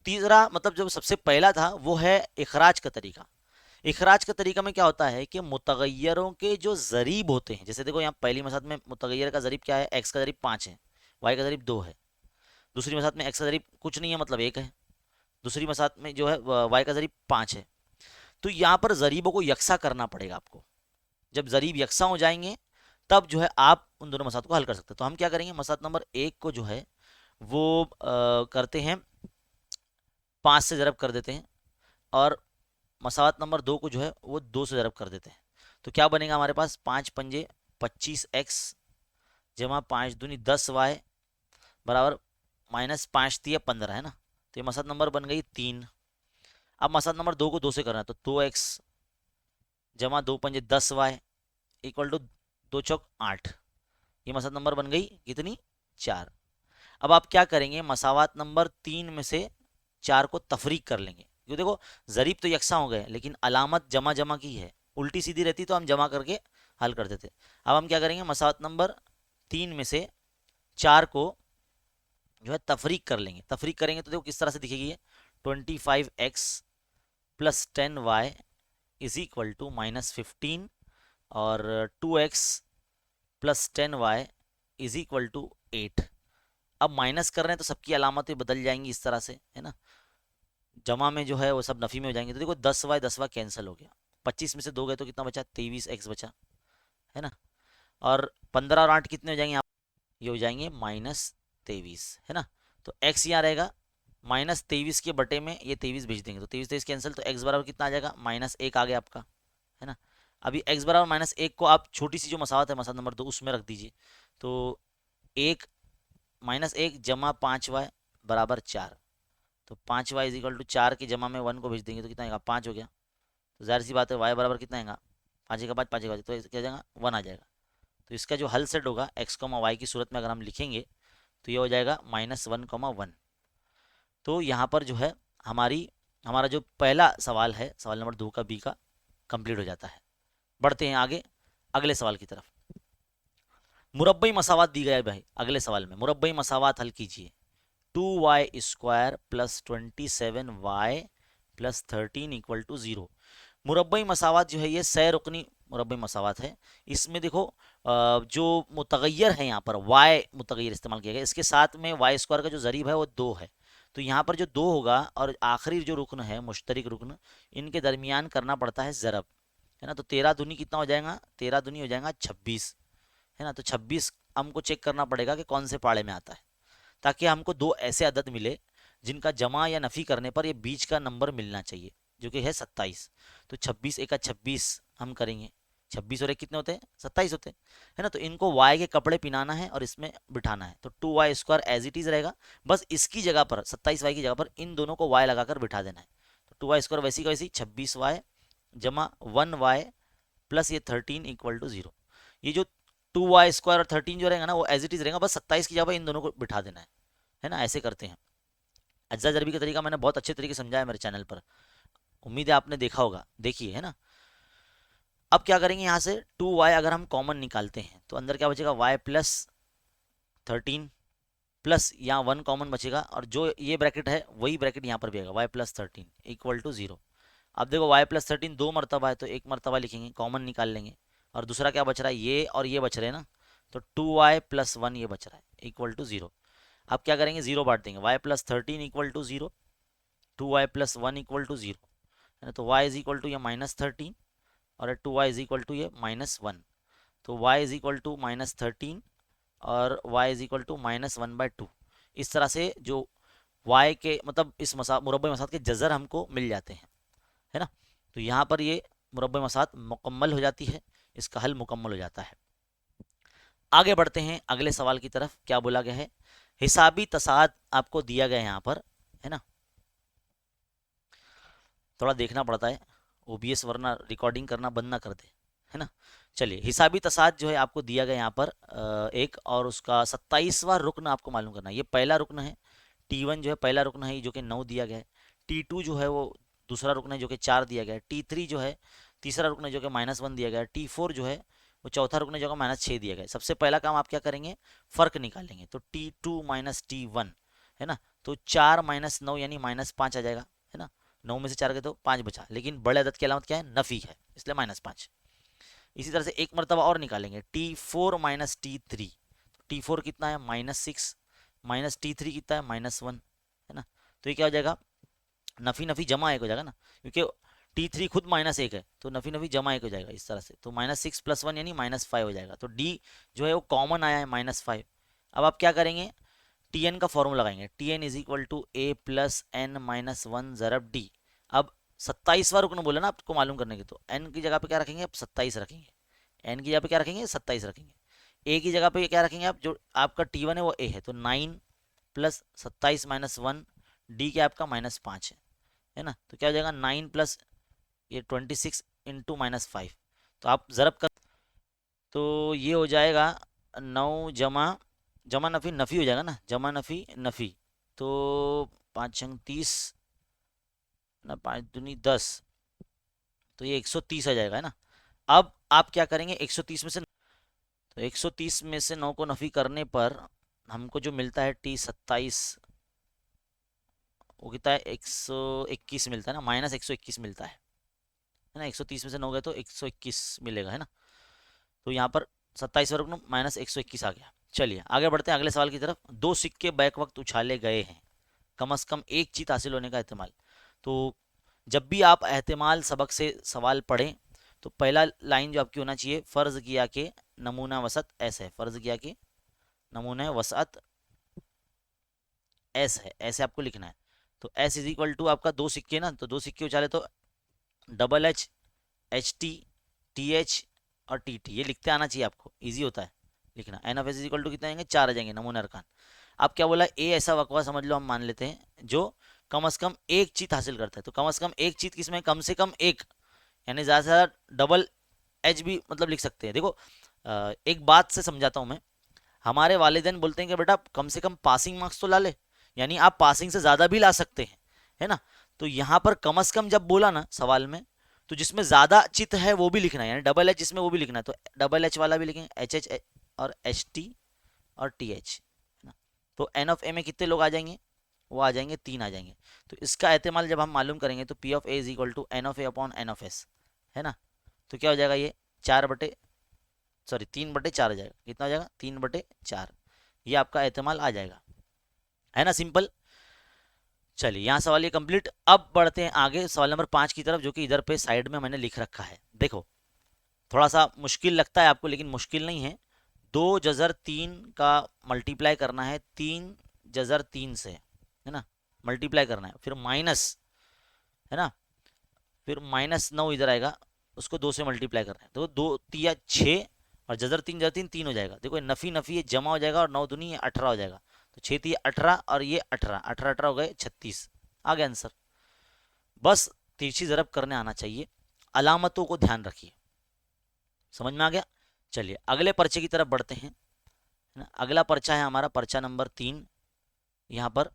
तीसरा मतलब जो सबसे पहला था वो है इखराज का तरीका। इखराज का तरीका में क्या होता है कि मुतगय्यरों के जो ज़रीब होते हैं, जैसे देखो यहाँ पहली मसात में मुतगय्यर का ज़रीब क्या है, एक्स का ज़रीब 5 है, वाई का ज़रीब 2 है। दूसरी मसात में एक्स का ज़रीब कुछ नहीं है, मतलब 1 है। दूसरी मसात में जो है वाई का ज़रीब 5 है। तो यहाँ पर ज़रीबों को यकसा करना पड़ेगा आपको। जब ज़रीब यकसा हो जाएंगे तब जो है आप उन दोनों मसात को हल कर सकते हैं। तो हम क्या करेंगे, मसात नंबर 1 को जो है वो करते हैं 5 से ज़रब कर देते हैं, और मसावत नंबर 2 को जो है वो 2 से ज़रब कर देते हैं। तो क्या बनेगा हमारे पास, 5 पंजे 25x जमा 5 दूनी 10y बराबर माइनस 5 तिया 15 है ना। तो ये मसावत नंबर बन गई 3। अब मसावत नंबर 2 को 2 से करना है, तो 2x जमा 2 पंजे 10y इक्वल टू 2 चौक 8। ये मसावत नंबर बन गई कितनी, 4। अब आप क्या करेंगे, मसावत नंबर 3 में से 4 को तफरीक कर लेंगे, क्योंकि देखो ज़रीब तो यकसा हो गए लेकिन अलामत जमा जमा की है, उल्टी सीधी रहती तो हम जमा करके हल कर देते। अब हम क्या करेंगे, मसावत नंबर 3 में से 4 को जो है तफरीक कर लेंगे। तफरीक करेंगे तो देखो किस तरह से दिखेगी ये, 25x plus 10y is equal to minus 15, और 2x plus 10y is equal to 8। अब माइनस कर रहे हैं तो सबकी अलामतें बदल जाएंगी इस तरह से, है ना। जमा में जो है वो सब नफ़ी में हो जाएंगे। तो देखो 10y 10y कैंसिल हो गया, 25 में से 2 गए तो कितना बचा, 23x बचा, है ना। और 15 और 8 कितने हो जाएंगे, ये हो जाएंगे -23, है ना। तो x यहाँ रहेगा, -23 के बटे में ये 23 भेज देंगे, तो 23 23 कैंसिल, तो x बराबर कितना आ जाएगा, -1 आ गया आपका, है ना। अभी x बराबर -1 को आप छोटी सी जो मसावत है मसावत नंबर 2 उसमें रख दीजिए। तो 1 -1 जमा 5y बराबर 4। तो 5y इज इक्वल टू 4 की जमा में 1 को भेज देंगे तो कितना आएगा, 5 हो गया। तो जाहिर सी बात है y बराबर कितना आएगा, 5 का 5 5 का 5, तो क्या जाएगा 1 आ जाएगा। तो इसका जो हल सेट होगा x, y की सूरत में अगर हम लिखेंगे तो ये हो जाएगा -1, 1। तो यहाँ पर जो है हमारा जो पहला सवाल है, सवाल नंबर 2 का बी का कंप्लीट हो जाता है। बढ़ते हैं आगे अगले सवाल की तरफ। मुरब्बई मसावात दी गया है भाई, अगले सवाल में मुरब्बई मसावात हल कीजिए। 2y² plus 27y plus 13 equal to 0। मुरब्बई मसावात जो है ये सह रुकनी मुरब्बई मसावात है। इसमें देखो जो मुतगय्यर है यहाँ पर y मुतगय्यर इस्तेमाल किया गया, इसके साथ में y² का जो ज़रीब है वो 2 है। तो यहाँ पर जो 2 होगा और आखिरी जो रुकन है मुश्तरिक रुकन, इनके दरमियान करना पड़ता है ज़रब, है ना। तो 13 दूनी कितना हो जाएगा, 13 दूनी हो जाएगा 26, है ना। तो 26 हमको चेक करना पड़ेगा कि कौन से पाड़े में आता है, ताकि हमको दो ऐसे अदद मिले जिनका जमा या नफ़ी करने पर ये बीच का नंबर मिलना चाहिए, जो कि है 27। तो 26 एक 26 हम करेंगे, 26 और 1 कितने होते हैं, 27 होते हैं, है ना। तो इनको y के कपड़े पहनाना है और इसमें बिठाना है, तो 2y² एज इट इज़ रहेगा। बस इसकी जगह पर 27y की जगह पर इन दोनों को y लगाकर बिठा देना है। तो 2y² वैसी का वैसी 26y जमा 1y प्लस ये 13 इक्वल टू 0। ये जो 2y² और 13 जो रहेगा ना वो एज इट इज़ रहेगा, बस 27 की जगह पर इन दोनों को बिठा देना है ना। ऐसे करते हैं। अज्जा जरबी का तरीका मैंने बहुत अच्छे तरीके से समझाया मेरे चैनल पर, उम्मीद है आपने देखा होगा, देखिए, है ना। अब क्या करेंगे, यहाँ से 2y अगर हम कॉमन निकालते हैं तो अंदर क्या बचेगा, y प्लस 13 प्लस यहाँ 1 कॉमन बचेगा, और जो ये ब्रैकेट है वही ब्रैकेट यहाँ पर भी आएगा, y प्लस 13 इक्वल टू 0। अब देखो y प्लस 13 दो मरतबा है तो एक मरतबा लिखेंगे, कॉमन निकाल लेंगे, और दूसरा क्या बच रहा है, ये और ये बच रहे हैं ना। तो 2y प्लस 1 ये बच रहा है इक्वल टू 0। अब क्या करेंगे, 0 बांट देंगे, y plus 13 equal to 0, 2y plus 1 equal to 0, है ना। तो y इज इक्वल टू ये -13 और 2y इज इक्वल टू ये -1। तो y इज इक्वल टू -13 और y इज इक्वल टू -1/2। इस तरह से जो y के मतलब इस मुरब्बे मसात के जज़र हमको मिल जाते हैं, है ना। तो यहाँ पर ये मुरब्बे मसात मुकम्मल हो जाती है, इसका हल मुकम्मल हो जाता है। आगे बढ़ते हैं अगले सवाल की तरफ। क्या बोला गया है, हिसाबी तसाद आपको दिया गया है यहाँ पर, है ना। थोड़ा देखना पड़ता है OBS, वरना रिकॉर्डिंग करना बंद ना कर दे, है ना। चलिए, हिसाबी तसाद जो है आपको दिया गया यहाँ पर एक, और उसका 27वां रुकन आपको मालूम करना है। ये पहला रुकन है, T1 जो है पहला रुकन है जो कि 9 दिया गया है। T2 जो है वो दूसरा रुकन है जो कि 4 दिया गया है। T3 जो है तीसरा रुकन है जो कि -1 दिया गया है। T4 जो है वो चौथा रुकन है जो कि -6 दिया गया है। सबसे पहला काम आप क्या करेंगे, फ़र्क निकालेंगे। तो T2 - T1, है ना। तो 4 - 9 यानी -5 आ जाएगा, है ना। 9 में से 4 गए तो 5 बचा, लेकिन बड़े अदद की अलामत क्या है, नफी है, इसलिए -5। इसी तरह से एक मरतबा और निकालेंगे, T4 माइनस T3। T4 कितना है, -6, माइनस T3 कितना है, -1, है ना। तो ये क्या हो जाएगा, नफी नफी जमा 1 हो जाएगा ना, क्योंकि T3 खुद -1 है, तो नफी नफी जमा 1 हो जाएगा इस तरह से। तो -6 + 1 यानी -5 हो जाएगा। तो D जो है वो कॉमन आया है, -5। अब आप क्या करेंगे, Tn का फॉर्मूला लगाएंगे, Tn = a + n - 1 ज़रब D। अब 27वां रुकन बोला ना आपको मालूम करने के, तो n की जगह पे क्या रखेंगे, आप 27 रखेंगे। n की जगह पे क्या रखेंगे, 27 रखेंगे। a की जगह पे क्या रखेंगे आप, जो आपका T1 है वो a है, तो 9 + 27 - 1, D क्या आपका -5 है ना। तो क्या हो जाएगा, 9 + ये 26 × -5। तो आप ज़रब कर, तो ये हो जाएगा 9 जमा जमा नफ़ी नफ़ी हो जाएगा ना, जमा नफ़ी नफ़ी। तो 5 × 30 ना, 5 दूनी 10, तो ये 130 आ जाएगा, है ना। अब आप क्या करेंगे, 130 में से, तो 130 में से 9 को नफ़ी करने पर हमको जो मिलता है T27, वो कितना है, 121 मिलता है ना, -121 मिलता है ना। 130 में से 9 गए तो 121 मिलेगा, है ना। तो यहाँ पर 27 वर्ग में -121 आ गया। चलिए आगे बढ़ते हैं अगले सवाल की तरफ। 2 सिक्के बैक वक्त उछाले गए हैं, कम से कम एक जीत हासिल होने का एहतमाल। तो जब भी आप एहतमाल सबक से सवाल पढ़ें, तो पहला लाइन जो आपकी होना चाहिए, फ़र्ज़ किया कि नमूना वसत ऐसे है, फ़र्ज़ किया कि नमूना वसत एस है, ऐसे आपको लिखना है। तो S = आपका 2 सिक्के ना, तो 2 सिक्के उछाले तो HH, HT, TH और TT, ये लिखते आना चाहिए आपको, इजी होता है लिखना। NF = कितने आएंगे, 4 आ जाएंगे नमूना अरकान। अब क्या बोला, ए ऐसा वकवा समझ लो, हम मान लेते हैं जो कम से कम एक चीज हासिल करता है। तो कम से कम एक चीज किसमें, कम से कम एक, यानी ज़्यादा से ज़्यादा डबल एच भी मतलब लिख सकते हैं। देखो एक बात से समझाता हूँ मैं, हमारे वालिदैन बोलते हैं कि बेटा कम से कम पासिंग मार्क्स तो ला ले, यानी आप पासिंग से ज़्यादा भी ला सकते हैं, है ना। तो यहाँ पर कम से कम जब बोला ना सवाल में, तो जिसमें ज़्यादा चित है वो भी लिखना है, यानी डबल एच जिसमें वो भी लिखना है। तो डबल एच वाला भी लिखेंगे, HH और HT और TH, है ना। तो NF में कितने लोग आ जाएंगे, वो आ जाएंगे 3 आ जाएंगे। तो इसका एहतमाल जब हम मालूम करेंगे तो P of A = NF/NS, है ना। तो क्या हो जाएगा, ये 3/4 आ जाएगा। कितना हो जाएगा, 3/4। ये आपका एहतमाल आ जाएगा, है ना, सिंपल। चलिए यहाँ सवाल ये कंप्लीट। अब बढ़ते हैं आगे सवाल नंबर 5 की तरफ, जो कि इधर पे साइड में मैंने लिख रखा है। देखो थोड़ा सा मुश्किल लगता है आपको, लेकिन मुश्किल नहीं है। 2 जज़र 3 का मल्टीप्लाई करना है 3 जज़र 3 से, है ना, मल्टीप्लाई करना है, फिर माइनस, है ना, फिर -9 इधर आएगा, उसको 2 से मल्टीप्लाई करना है। तो 2 तिया 6 और जज़र 3 3 हो जाएगा। देखो नफ़ी नफ़ी ये जमा हो जाएगा और 9 दूनी ये 18 हो जाएगा। तो 6 तिया 18 और ये 18 18 18 हो गए 36, आ गया आंसर। बस तिरछी ज़रब करने आना चाहिए, अलामतों को ध्यान रखिए। समझ में आ गया। चलिए अगले पर्चे की तरफ बढ़ते हैं, है ना। अगला पर्चा है हमारा पर्चा नंबर 3 यहाँ पर,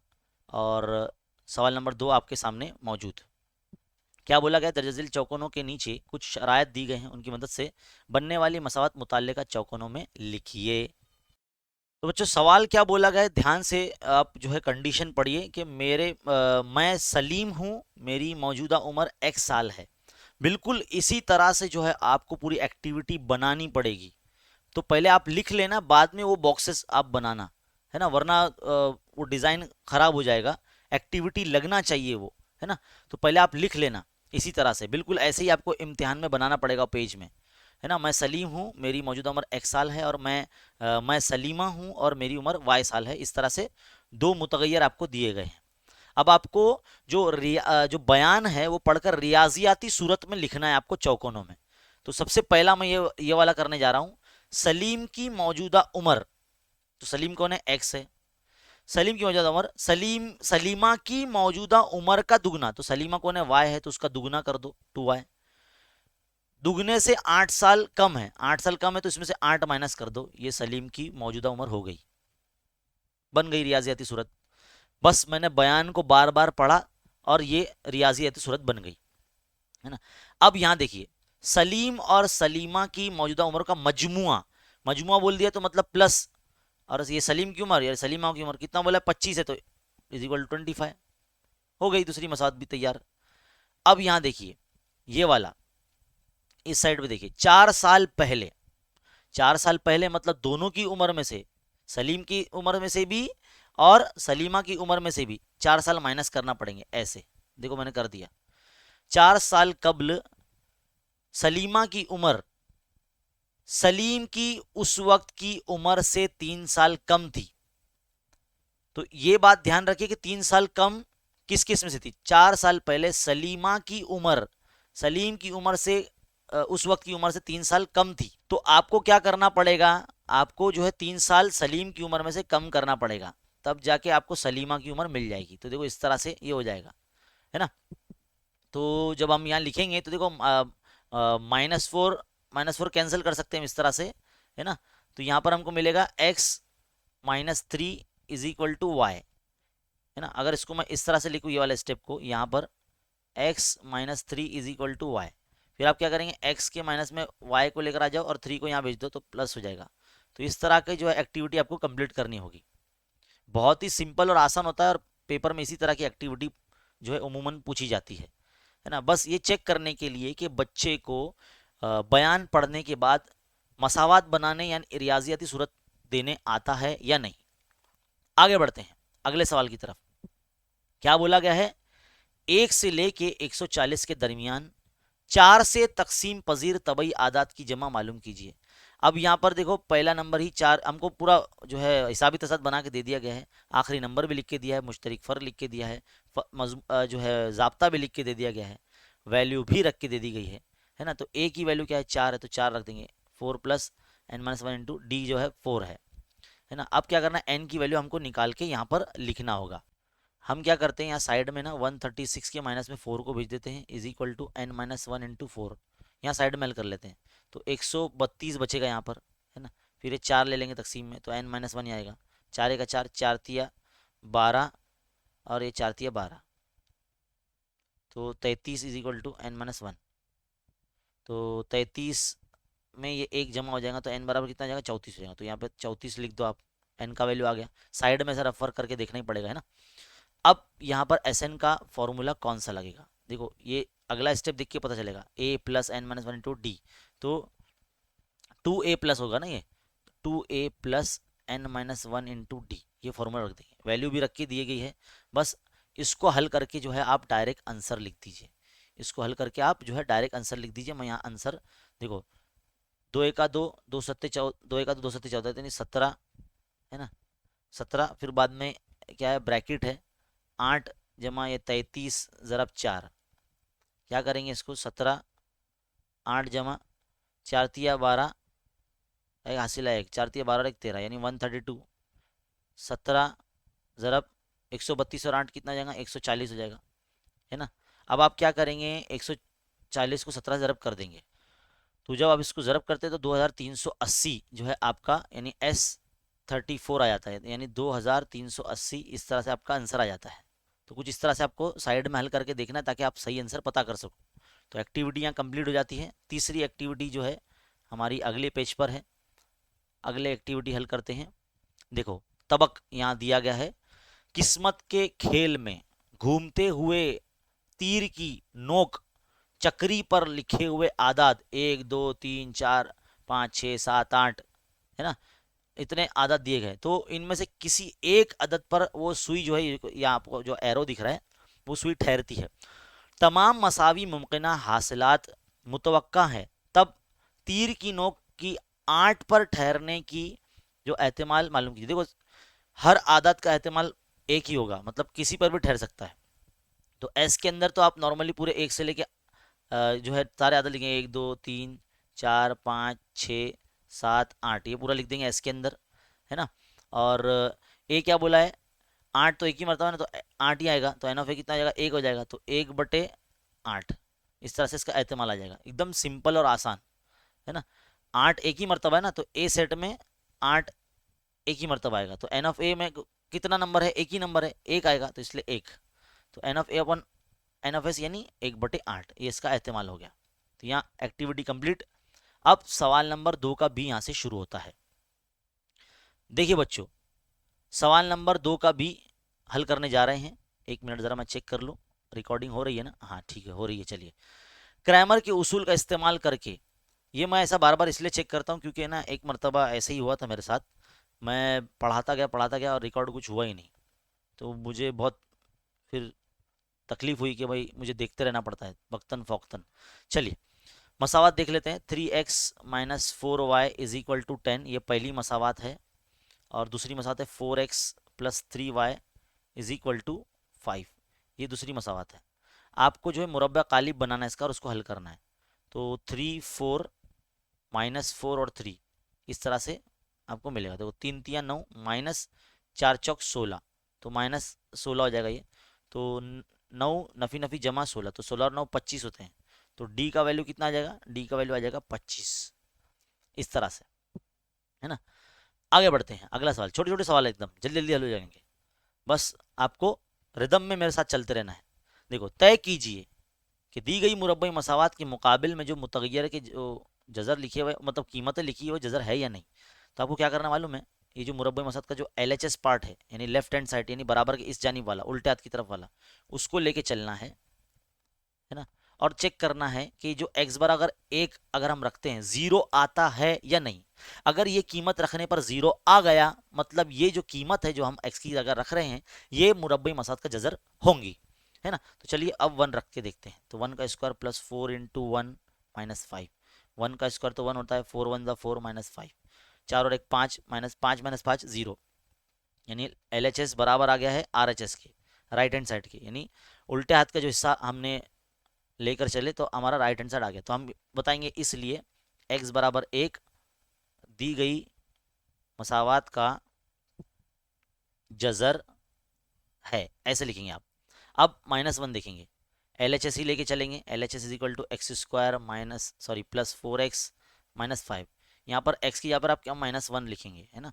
और सवाल नंबर 2 आपके सामने मौजूद। क्या बोला गया, दर्जज़ील चौकोनों के नीचे कुछ शरायत दी गए हैं, उनकी मदद से बनने वाली मसावत मुताल्लिका चौकोनों में लिखिए। तो बच्चों सवाल क्या बोला गया है, ध्यान से आप जो है कंडीशन पढ़िए कि मैं सलीम हूँ, मेरी मौजूदा उम्र x साल है। बिल्कुल इसी तरह से जो है आपको पूरी एक्टिविटी बनानी पड़ेगी। तो पहले आप लिख लेना, बाद में वो बॉक्सेस आप बनाना, है ना, वरना वो डिज़ाइन खराब हो जाएगा। एक्टिविटी लगना चाहिए वो, है ना। तो पहले आप लिख लेना इसी तरह से, बिल्कुल ऐसे ही आपको इम्तिहान में बनाना पड़ेगा पेज में, है ना। मैं सलीम हूँ, मेरी मौजूदा उम्र x साल है, और मैं सलीमा हूँ और मेरी उम्र y साल है। इस तरह से 2 मुतगैर आपको दिए गए हैं। अब आपको जो बयान है वो पढ़कर रियाजियाती सूरत में लिखना है आपको चौकोनों में। तो सबसे पहला मैं ये वाला करने जा रहा हूँ, सलीम की मौजूदा उम्र। तो सलीम कौन है, x है। सलीम की मौजूदा उम्र, सलीमा की मौजूदा उम्र का दुगना, तो सलीमा कौन है, y है, तो उसका दुगना कर दो 2y। दुगने से 8 साल कम है, 8 साल कम है तो इसमें से 8 माइनस कर दो, ये सलीम की मौजूदा उम्र हो गई, बन गई रियाजियाती सूरत। बस मैंने बयान को बार बार पढ़ा और ये रियाजियाती सूरत बन गई, है ना। अब यहाँ देखिए, सलीम और सलीमा की मौजूदा उम्र का मजमुआ, मजमुआ बोल दिया तो मतलब प्लस, और ये सलीम की उम्र, यार सलीमा की उम्र कितना बोला, 25 है, तो = 25 हो गई दूसरी मसावत भी तैयार। अब यहां देखिए ये वाला, इस साइड पे देखिए 4 साल पहले, 4 साल पहले मतलब दोनों की उम्र में से, सलीम की उम्र में से भी और सलीमा की उम्र में से भी 4 साल माइनस करना पड़ेंगे। ऐसे देखो मैंने कर दिया। 4 साल कब्ल सलीमा की उम्र सलीम की उस वक्त की उम्र से 3 साल कम थी। तो ये बात ध्यान रखिए कि 3 साल कम किस किस में से थी। 4 साल पहले सलीमा की उम्र सलीम की उम्र से उस वक्त की उम्र से 3 साल कम थी। तो आपको क्या करना पड़ेगा, आपको जो है 3 साल सलीम की उम्र में से कम करना पड़ेगा, तब जाके आपको सलीमा की उम्र मिल जाएगी। तो देखो इस तरह से ये हो जाएगा, है ना। तो जब हम यहाँ लिखेंगे तो देखो -4 कैंसिल कर सकते हैं इस तरह से, है ना। तो यहाँ पर हमको मिलेगा x-3 is equal to Y, है ना। अगर इसको मैं इस तरह से लिखूँ, ये वाले स्टेप को, यहाँ पर x-3 is equal to Y, फिर आप क्या करेंगे, x के माइनस में y को लेकर आ जाओ और 3 को यहाँ भेज दो तो प्लस हो जाएगा। तो इस तरह की जो है एक्टिविटी आपको कंप्लीट करनी होगी। बहुत ही सिंपल और आसान होता है, और पेपर में इसी तरह की एक्टिविटी जो है उमूमन पूछी जाती है ना। बस ये चेक करने के लिए कि बच्चे को बयान पढ़ने के बाद मसावात बनाने यानी रियाजियाती सूरत देने आता है या नहीं। आगे बढ़ते हैं अगले सवाल की तरफ। क्या बोला गया है, 1 से लेके 140 के दरमियान 4 से तकसीम पजीर तबई आदात की जमा मालूम कीजिए। अब यहाँ पर देखो पहला नंबर ही 4, हमको पूरा जो है हिसाबी तसाद बना के दे दिया गया है, आखिरी नंबर भी लिख के दिया है, मुश्तरिक फ़र्क लिख के दिया है, जो है ज़ाब्ता भी लिख के दे दिया गया है, वैल्यू भी रख के दे दी गई है ना। तो ए की वैल्यू क्या है, 4 है, तो 4 रख देंगे। 4 प्लस n-1 इंटू डी जो है 4 है ना। अब क्या करना है, एन की वैल्यू हमको निकाल के यहाँ पर लिखना होगा। हम क्या करते हैं, यहाँ साइड में ना 136 के माइनस में 4 को भेज देते हैं, is equal to n-1 into 4, यहाँ साइड में हल कर लेते हैं। तो 132 बचेगा यहाँ पर, है ना। फिर ये 4 ले लेंगे तकसीम में, तो n-1 ही आएगा। 4 का 4, 4 तिया 12 और ये 4 तिया 12, तो 33 इज इक्वल टू n-1। तो 33 में ये 1 जमा हो जाएगा, तो n बराबर कितना हो जाएगा, 34 हो जाएगा। तो यहाँ पे 34 लिख दो आप, n का वैल्यू आ गया। साइड में सर फर्क करके देखना ही पड़ेगा, है ना। अब यहाँ पर एस एन का फॉर्मूला कौन सा लगेगा, देखो ये अगला स्टेप देख के पता चलेगा। a plus n-1 into D, तो 2a प्लस होगा ना, ये 2a plus n-1 into D, ये फॉर्मूला रख देंगे। वैल्यू भी रख के दी गई है, बस इसको हल करके जो है आप डायरेक्ट आंसर लिख दीजिए। इसको हल करके आप जो है डायरेक्ट आंसर लिख दीजिए। मैं यहाँ आंसर देखो, 2 एका 2, 2 सत्ते 2 एका 2, 2 सत्ते 14, यानी 17, है ना। 17, फिर बाद में क्या है, ब्रैकेट है, 8 जमा ये 33 ज़रब 4, क्या करेंगे इसको, 17, 8 जमा 4 तिया 12, एक हासिल है, 4 तिया 12 एक 13, यानी 132। 17 ज़रब 132 और 8 कितना जाएगा, 140 हो जाएगा, है ना। अब आप क्या करेंगे, 140 को 17 ज़रब कर देंगे, तो जब आप इसको ज़रब करते हैं तो 2380 जो है आपका, यानी S34 आ जाता है, यानी 2380 इस तरह से आपका आंसर आ जाता है। तो कुछ इस तरह से आपको साइड में हल करके देखना है, ताकि आप सही आंसर पता कर सको। तो एक्टिविटी यहाँ कंप्लीट हो जाती है। तीसरी एक्टिविटी जो है हमारी अगले पेज पर है, अगले एक्टिविटी हल करते हैं। देखो तबक यहाँ दिया गया है, किस्मत के खेल में घूमते हुए तीर की नोक चक्री पर लिखे हुए आदाद 1 2 3 4 5 6 7 8, है ना, इतने आदत दिए गए। तो इनमें से किसी एक अदद पर वो सुई जो है, यहाँ आपको जो एरो दिख रहा है, वो सुई ठहरती है। तमाम मसावी मुमकिना हासिलात मुतवक्का है, तब तीर की नोक की 8 पर ठहरने की जो एहतमाल मालूम कीजिए। देखो हर आदत का एहतमाल एक ही होगा, मतलब किसी पर भी ठहर सकता है। तो एस के अंदर तो आप नॉर्मली पूरे 1 से लेके जो है सारे आदत लिखेंगे, 1 2 3 4 5 6 7 8, ये पूरा लिख देंगे एस के अंदर, है ना। और ए क्या बोला है, 8 तो एक ही मरतबा है ना, तो 8 ही आएगा। तो एन ऑफ ए कितना आ जाएगा, 1 हो जाएगा, तो 1/8। इस तरह से इसका एहतमाल आ जाएगा, एकदम सिंपल और आसान, है ना। 8 एक ही मरतबा है ना, तो ए सेट में 8 एक ही मरतबा आएगा। तो एन ऑफ ए में कितना नंबर है, एक ही नंबर है, 1 आएगा, तो इसलिए 1। तो N of A upon N of S यानी 1/8, ये इसका एहतमाल हो गया। तो यहाँ एक्टिविटी कंप्लीट। अब सवाल नंबर 2 का भी यहाँ से शुरू होता है। देखिए बच्चों, सवाल नंबर 2 का भी हल करने जा रहे हैं। 1 मिनट ज़रा मैं चेक कर लूँ। रिकॉर्डिंग हो रही है ना? हाँ ठीक है, हो रही है। चलिए, क्रैमर के उसूल का इस्तेमाल करके, ये मैं ऐसा बार बार इसलिए चेक करता हूँ क्योंकि ना एक मर्तबा ऐसे ही हुआ था मेरे साथ। मैं पढ़ाता गया और रिकॉर्ड कुछ हुआ ही नहीं, तो मुझे बहुत फिर तकलीफ हुई कि भाई मुझे देखते रहना पड़ता है वक्तन फ़ौक्तन। चलिए, मसावात देख लेते हैं। 3x minus 4y is equal to 10, ये पहली मसावात है। और दूसरी मसावात है 4x plus 3y is equal to 5, ये दूसरी मसावात है। आपको जो है मुरब्बा कालिब बनाना है इसका और उसको हल करना है। तो 3 4 माइनस 4 और 3, इस तरह से आपको मिलेगा। देखो 3 3 9 माइनस 4 चौक 16, तो माइनस 16 हो जाएगा ये। तो 9 नफी नफी जमा 16, तो 16 और 9 25 होते हैं। तो डी का वैल्यू कितना आ जाएगा? डी का वैल्यू आ जाएगा 25, इस तरह से, है ना। आगे बढ़ते हैं, अगला सवाल। छोटे छोटे सवाल एकदम जल्दी जल्दी हल हो जाएंगे, बस आपको रिदम में मेरे साथ चलते रहना है। देखो, तय कीजिए कि दी गई मुरब्बई मसावात के मुकाबिल में जो मुतगैर के जो जज़र लिखे हुए, मतलब कीमतें लिखी हुई, जज़र है या नहीं। तो आपको क्या करना मालूम है? ये जो मुरब्बई मसावात का जो LHS पार्ट है, यानी लेफ्ट हैंड साइड, यानी बराबर के इस जानिब वाला, उल्टे हाथ की तरफ वाला, उसको लेके चलना है ना। और चेक करना है कि जो x बार अगर एक अगर हम रखते हैं, जीरो आता है या नहीं। अगर ये कीमत रखने पर जीरो आ गया, मतलब ये जो कीमत है जो हम x की अगर रख रहे हैं, ये मुरब्बई मसावात का जज़र होंगी, है ना। तो चलिए अब 1 रख के देखते हैं। तो 1 का स्क्वायर प्लस 4 इंटू 1 माइनस 5, 1 का स्क्वायर तो 1 होता है, 4 1 4 माइनस 5, 4 और 1 5, माइनस 5 0, यानी LHS बराबर आ गया है RHS के, राइट हैंड साइड के, यानी उल्टे हाथ का जो हिस्सा हमने लेकर चले तो हमारा राइट हैंड साइड आ गया। तो हम बताएंगे इसलिए x बराबर 1 दी गई मसावात का जज़र है, ऐसे लिखेंगे आप। अब -1 देखेंगे, LHS ही लेके चलेंगे। LHS is equal to X square minus sorry plus 4x minus 5। यहाँ पर x की यहाँ पर आप क्या -1 लिखेंगे, है ना।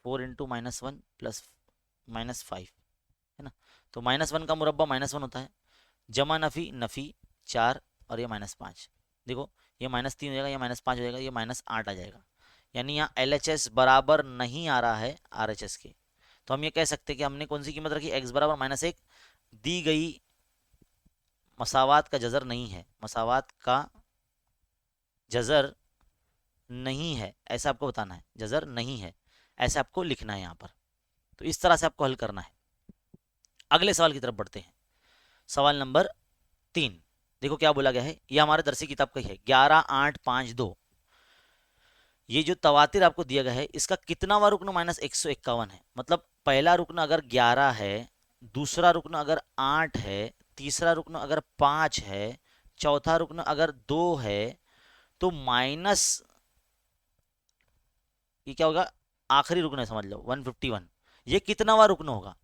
4 इंटू -1 प्लस -5, है ना। तो -1 का मुरब्बा -1 होता है, जमा नफ़ी नफ़ी 4 और ये -5। देखो ये -3 हो जाएगा, ये -5 हो जाएगा, ये -8 आ जाएगा। यानी यहाँ LHS बराबर नहीं आ रहा है RHS के। तो हम ये कह सकते हैं कि हमने कौन सी कीमत रखी? x बराबर -1 दी गई मसावात का जज़र नहीं है, मसावात का जज़र नहीं है, ऐसा आपको बताना है। जज़र नहीं है, ऐसे आपको लिखना है यहाँ पर। तो इस तरह से आपको हल करना है। अगले सवाल की तरफ बढ़ते हैं। सवाल नंबर 3, देखो क्या बोला गया है। ये हमारे दरसी किताब का ही है, 11 8 5 2। ये जो तवातिर आपको दिया गया है, इसका कितनावा रुकन -151 है। मतलब पहला रुकन अगर 11 है, दूसरा रुकन अगर 8 है, तीसरा रुकन अगर 5 है, चौथा रुकन अगर 2 है, तो माइनस ये क्या होगा? आखिरी रुकन है, समझ लो 151। ये कितनावा रुकन होगा?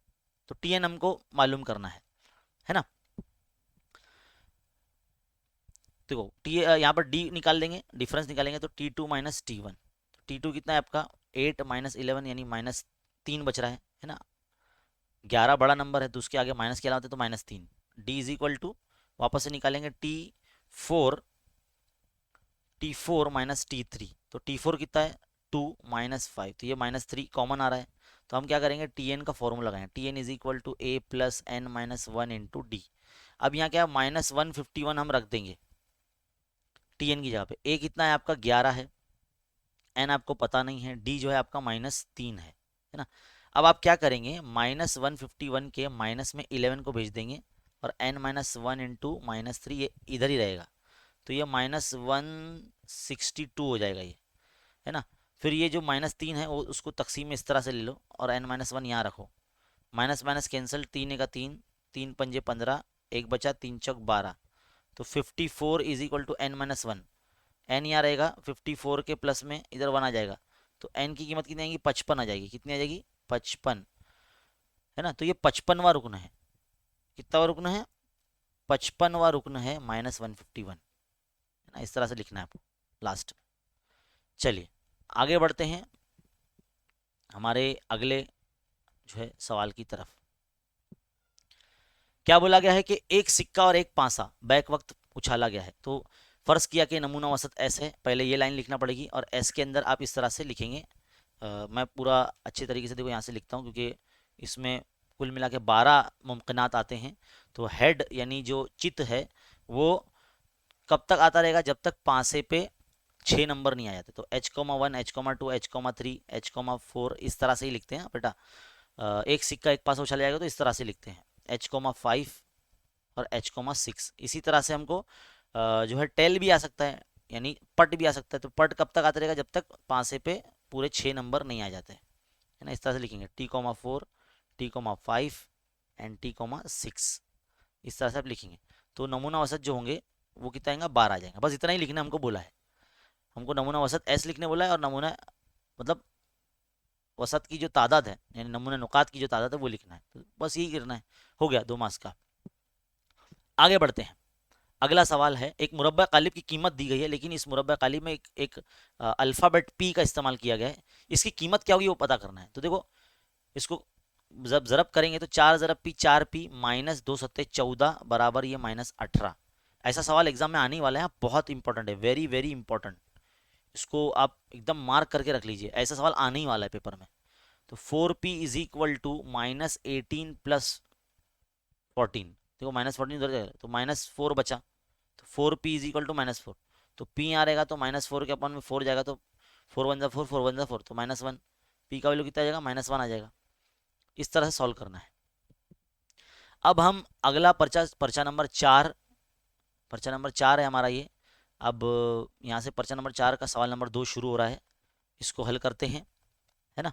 तो TN हमको मालूम करना है ना। देखो टी यहाँ पर डी निकाल देंगे, डिफरेंस निकालेंगे, तो T2 माइनस T1। T2 कितना है आपका? 8 माइनस 11, यानी -3 बच रहा है ना। 11 बड़ा नंबर है तो उसके आगे माइनस के अलावा तो -3। डी इज इक्वल टू, वापस से निकालेंगे, T4 माइनस T3। तो T4 कितना है? 2 माइनस 5, तो ये -3 कॉमन आ रहा है। तो हम क्या करेंगे? TN का फॉर्मूला लगाएं, TN is equal to A plus N minus 1 into D. अब यहाँ क्या है? -151 हम रख देंगे TN की जगह पे। A कितना है आपका? 11 है, N आपको पता नहीं है, D जो है आपका -3 है ना। अब आप क्या करेंगे? -151 के माइनस में 11 को भेज देंगे, और N -1 इंटू -3 ये इधर ही रहेगा, तो ये -162 हो जाएगा ये, है ना। फिर ये जो -3 है वो उसको तकसीम में इस तरह से ले लो, और N-1 यहाँ रखो। माइनस माइनस कैंसिल, 3 का 3, 3 पंजे 15, एक बचा 3 चौक 12। तो 54 is equal to N-1। N यहाँ रहेगा, 54 के प्लस में इधर 1 आ जाएगा, तो N की कीमत कितनी आएगी? 55 आ जाएगी। कितनी आ जाएगी? 55, है ना। तो ये 55वां रुकन है। कितना रुकन है? 55वां रुकन है -151, है ना। इस तरह से लिखना है आपको लास्ट। चलिए आगे बढ़ते हैं हमारे अगले जो है सवाल की तरफ। क्या बोला गया है कि एक सिक्का और एक पासा बैक वक्त उछाला गया है। तो फर्ज किया कि नमूना औसत S है, पहले ये लाइन लिखना पड़ेगी, और S के अंदर आप इस तरह से लिखेंगे। मैं पूरा अच्छे तरीके से देखो यहाँ से लिखता हूँ, क्योंकि इसमें कुल मिला के 12 मुमकिनात आते हैं। तो हेड यानी जो चित है वो कब तक आता रहेगा, जब तक पांसे पे 6 नंबर नहीं आ जाते। तो H,1, H,2, H,3, H,4 इस तरह से ही लिखते हैं बेटा। एक सिक्का एक पास चला जाएगा तो इस तरह से लिखते हैं H,5 और H,6। इसी तरह से हमको जो है टेल भी आ सकता है, यानी पट भी आ सकता है। तो पट कब तक आता रहेगा, जब तक पांसे पे पूरे 6 नंबर नहीं आ जाते, है ना। इस तरह से लिखेंगे T,4, T,5 एंड T,6। इस तरह से आप लिखेंगे। तो नमूना औसत जो होंगे वो कितना आएगा, 12 आ जाएगा। बस इतना ही लिखना हमको बोला है। हमको नमूना औसत एस लिखने बोला है, और नमूना मतलब औसत की जो तादाद है यानी नमूना नुकात की जो तादाद है वो लिखना है। तो बस यही करना है, हो गया 2 मार्क्स का। आगे बढ़ते हैं। अगला सवाल है, एक मुरब्बा कालिब की कीमत दी गई है, लेकिन इस मुरब्बा कालिब में एक अल्फ़ाबेट पी का इस्तेमाल किया गया है। इसकी कीमत क्या होगी वो पता करना है। तो देखो इसको जब ज़रब करेंगे तो 4 ज़रब पी 4p माइनस 2 × 7 = 14 बराबर ये -18। ऐसा सवाल एग्जाम में आने वाला है, बहुत इंपॉर्टेंट है, वेरी वेरी इंपॉर्टेंट। इसको आप एकदम मार्क करके रख लीजिए, ऐसा सवाल आने ही वाला है पेपर में। तो 4p = -18 + 14। देखो -14 उधर जाएगा तो -4 बचा, तो 4p = -4। तो p यहाँ रहेगा तो -4 के अपन में 4 जाएगा, तो 4 × 1 = 4, 4 × 1 = 4, तो -1। p का वैल्यू कितना आ जाएगा, -1 आ जाएगा। इस तरह से सॉल्व करना है। अब हम अगला पर्चा पर्चा नंबर 4, पर्चा नंबर 4 है हमारा ये। अब यहाँ से पर्चा नंबर 4 का सवाल नंबर 2 शुरू हो रहा है। इसको हल करते हैं, है ना।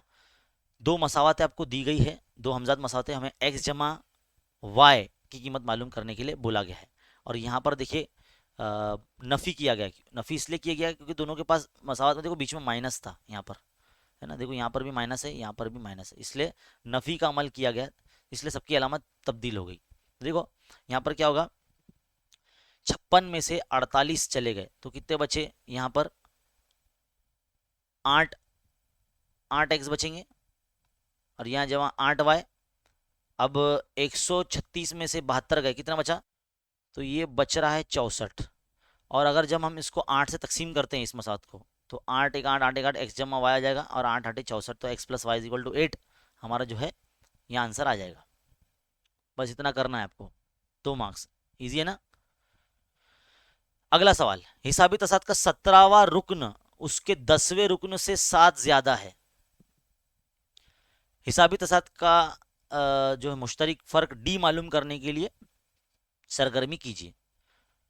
दो मसावतें आपको दी गई है, दो हमजाद मसावतें, हमें x जमा y की कीमत मालूम करने के लिए बोला गया है। और यहाँ पर देखिए नफ़ी किया गया। नफ़ी इसलिए किया गया क्योंकि दोनों के पास मसावत में देखो बीच में माइनस था यहाँ पर, है ना। देखो यहाँ पर भी माइनस है, यहाँ पर भी माइनस है, इसलिए नफ़ी का अमल किया गया, इसलिए सबकी अलामत तब्दील हो गई। देखो यहाँ पर क्या होगा, 56 में से 48 चले गए तो कितने बचे, यहाँ पर 8x बचेंगे, और यहाँ जमा 8y। अब 136 में से 72 गए, कितना बचा, तो ये बच रहा है 64। और अगर जब हम इसको 8 से तकसीम करते हैं इस मसात को, तो 8 1 8 8 1 8 x जमा y आ जाएगा, और 8 8 64, तो x + y = 8 हमारा जो है यहाँ आंसर आ जाएगा। बस इतना करना है आपको, 2 मार्क्स, इजी है ना। अगला सवाल, हिसाबी तसाद का 17वां रुकन उसके 10वें रुकन से 7 ज्यादा है। हिसाबी तसाद का जो है मुश्तरक फ़र्क डी मालूम करने के लिए सरगर्मी कीजिए।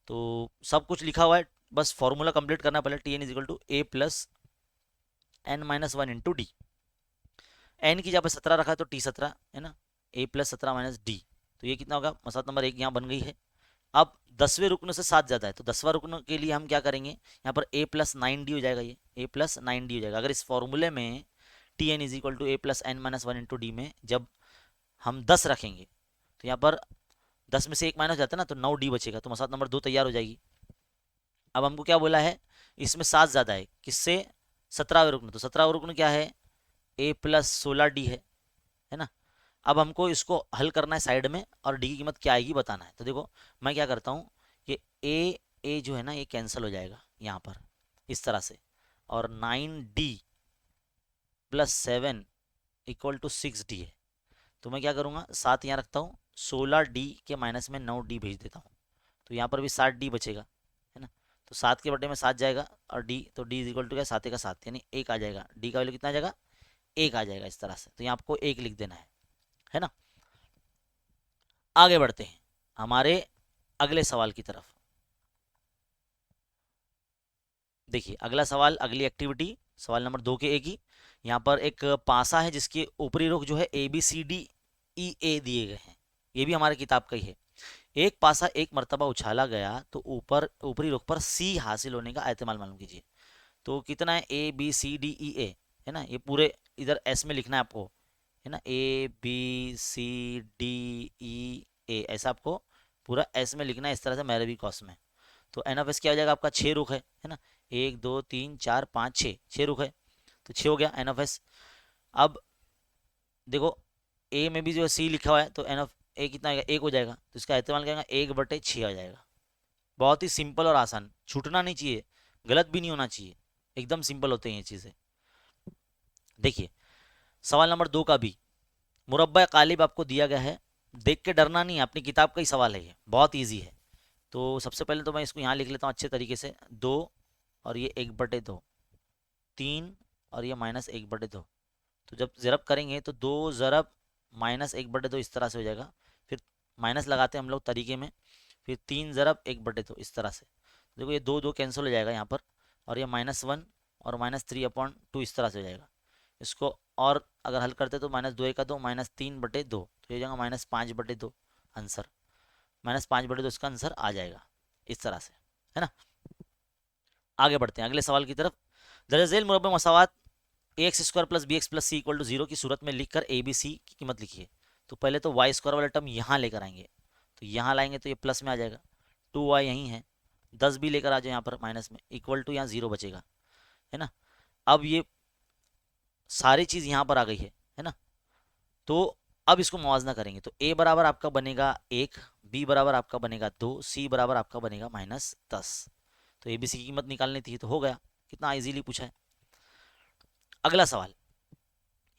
तो सब कुछ लिखा हुआ है, बस फॉर्मूला कंप्लीट करना पहले। Tn = a + n - 1 × d। n की जगह पर 17 रखा है तो t 17 है ना, a + 17 - d। तो ये कितना होगा, मसला नंबर 1 यहाँ बन गई है। अब 10वें रुकन से 7 ज़्यादा है, तो 10वां रुकन के लिए हम क्या करेंगे, यहाँ पर a + 9d हो जाएगा, ये a + 9d हो जाएगा। अगर इस फॉर्मूले में Tn = a + n - 1 × d में जब हम 10 रखेंगे तो यहाँ पर 10 में से 1 माइनस जाता है ना, तो 9d बचेगा, तो मसला नंबर 2 तैयार हो जाएगी। अब हमको क्या बोला है, इसमें 7 ज़्यादा है, किससे, 17वें रुकन। तो 17वां रुकन क्या है, a + 16d है ना। अब हमको इसको हल करना है साइड में, और डी की कीमत क्या आएगी बताना है। तो देखो मैं क्या करता हूँ, ये ए जो है ना ये कैंसिल हो जाएगा यहाँ पर इस तरह से, और 9d + 7 = 6d है। तो मैं क्या करूँगा, 7 यहाँ रखता हूँ, 16d के माइनस में 9d भेज देता हूँ, तो यहाँ पर भी 7d बचेगा, है ना। तो 7 के बटे में 7 जाएगा, और d, तो d = क्या, 7 का 7 यानी 1 आ जाएगा। d का वैल्यू कितना आ जाएगा, 1 आ जाएगा इस तरह से। तो यहाँ आपको 1 लिख देना है ना। आगे बढ़ते हैं हमारे अगले सवाल की तरफ। देखिए अगला सवाल, अगली एक्टिविटी सवाल नंबर 2 के ए की। यहाँ पर एक पासा है जिसके ऊपरी रुख जो है ABCDEA दिए गए हैं, ये भी हमारे किताब का ही है। एक पासा एक मरतबा उछाला गया तो ऊपरी रुख पर C हासिल होने का एहतमाल मालूम कीजिए। तो कितना है, ABCDEA है ना, ये पूरे इधर S में लिखना है आपको, है ना, ABCDEA ऐसा आपको पूरा S में लिखना है, इस तरह से मेरे भी कॉस में। तो NF क्या हो जाएगा आपका, 6 रुख है ना, 1 2 3 4 5 6 रुख है, तो 6 हो गया NF। अब देखो ए में भी जो C लिखा हुआ है, तो NF ए कितना आएगा, 1 हो जाएगा, तो इसका इस्तेमाल क्या 1/6 आ जाएगा। बहुत ही सिंपल और आसान, छूटना नहीं चाहिए, गलत भी नहीं होना चाहिए, एकदम सिंपल होते हैं ये चीज़ें। देखिए सवाल नंबर 2 का भी मुरब्बा कालिब आपको दिया गया है, देख के डरना नहीं है, अपनी किताब का ही सवाल है, ये बहुत ईजी है। तो सबसे पहले तो मैं इसको यहाँ लिख लेता हूँ अच्छे तरीके से, 2 और ये 1/2, 3 और ये -1/2। तो जब ज़रब करेंगे तो 2 ज़रब -1/2 इस तरह से हो जाएगा। फिर माइनस लगाते हैं हम लोग तरीके में, फिर 3 ज़रब 1/2 इस तरह से। देखो ये 2 2 कैंसिल हो जाएगा यहाँ पर, और ये -1 और -3/2 इस तरह से हो जाएगा। इसको और अगर हल करते तो -2 का 2 -3/2, तो ये जाएगा -5/2 आंसर। -5/2 इसका आंसर आ जाएगा इस तरह से, है ना। आगे बढ़ते हैं अगले सवाल की तरफ। दरअसल मुरब्बा मसावात ax² + bx + c = 0 की सूरत में लिखकर a b c की कीमत लिखिए। तो पहले तो y² वाला टर्म यहाँ लेकर आएंगे, तो यहाँ लाएंगे तो ये प्लस में आ जाएगा, 2y यहीं है, 10 भी लेकर आ जाए यहाँ पर माइनस में, इक्वल टू यहाँ 0 बचेगा, है ना। अब ये सारी चीज़ यहाँ पर आ गई है ना। तो अब इसको मुवाजना करेंगे, तो a बराबर आपका बनेगा 1, b बराबर आपका बनेगा 2, c बराबर आपका बनेगा -10। तो ए बी सी की कीमत निकालनी थी, तो हो गया, कितना इजीली पूछा है। अगला सवाल,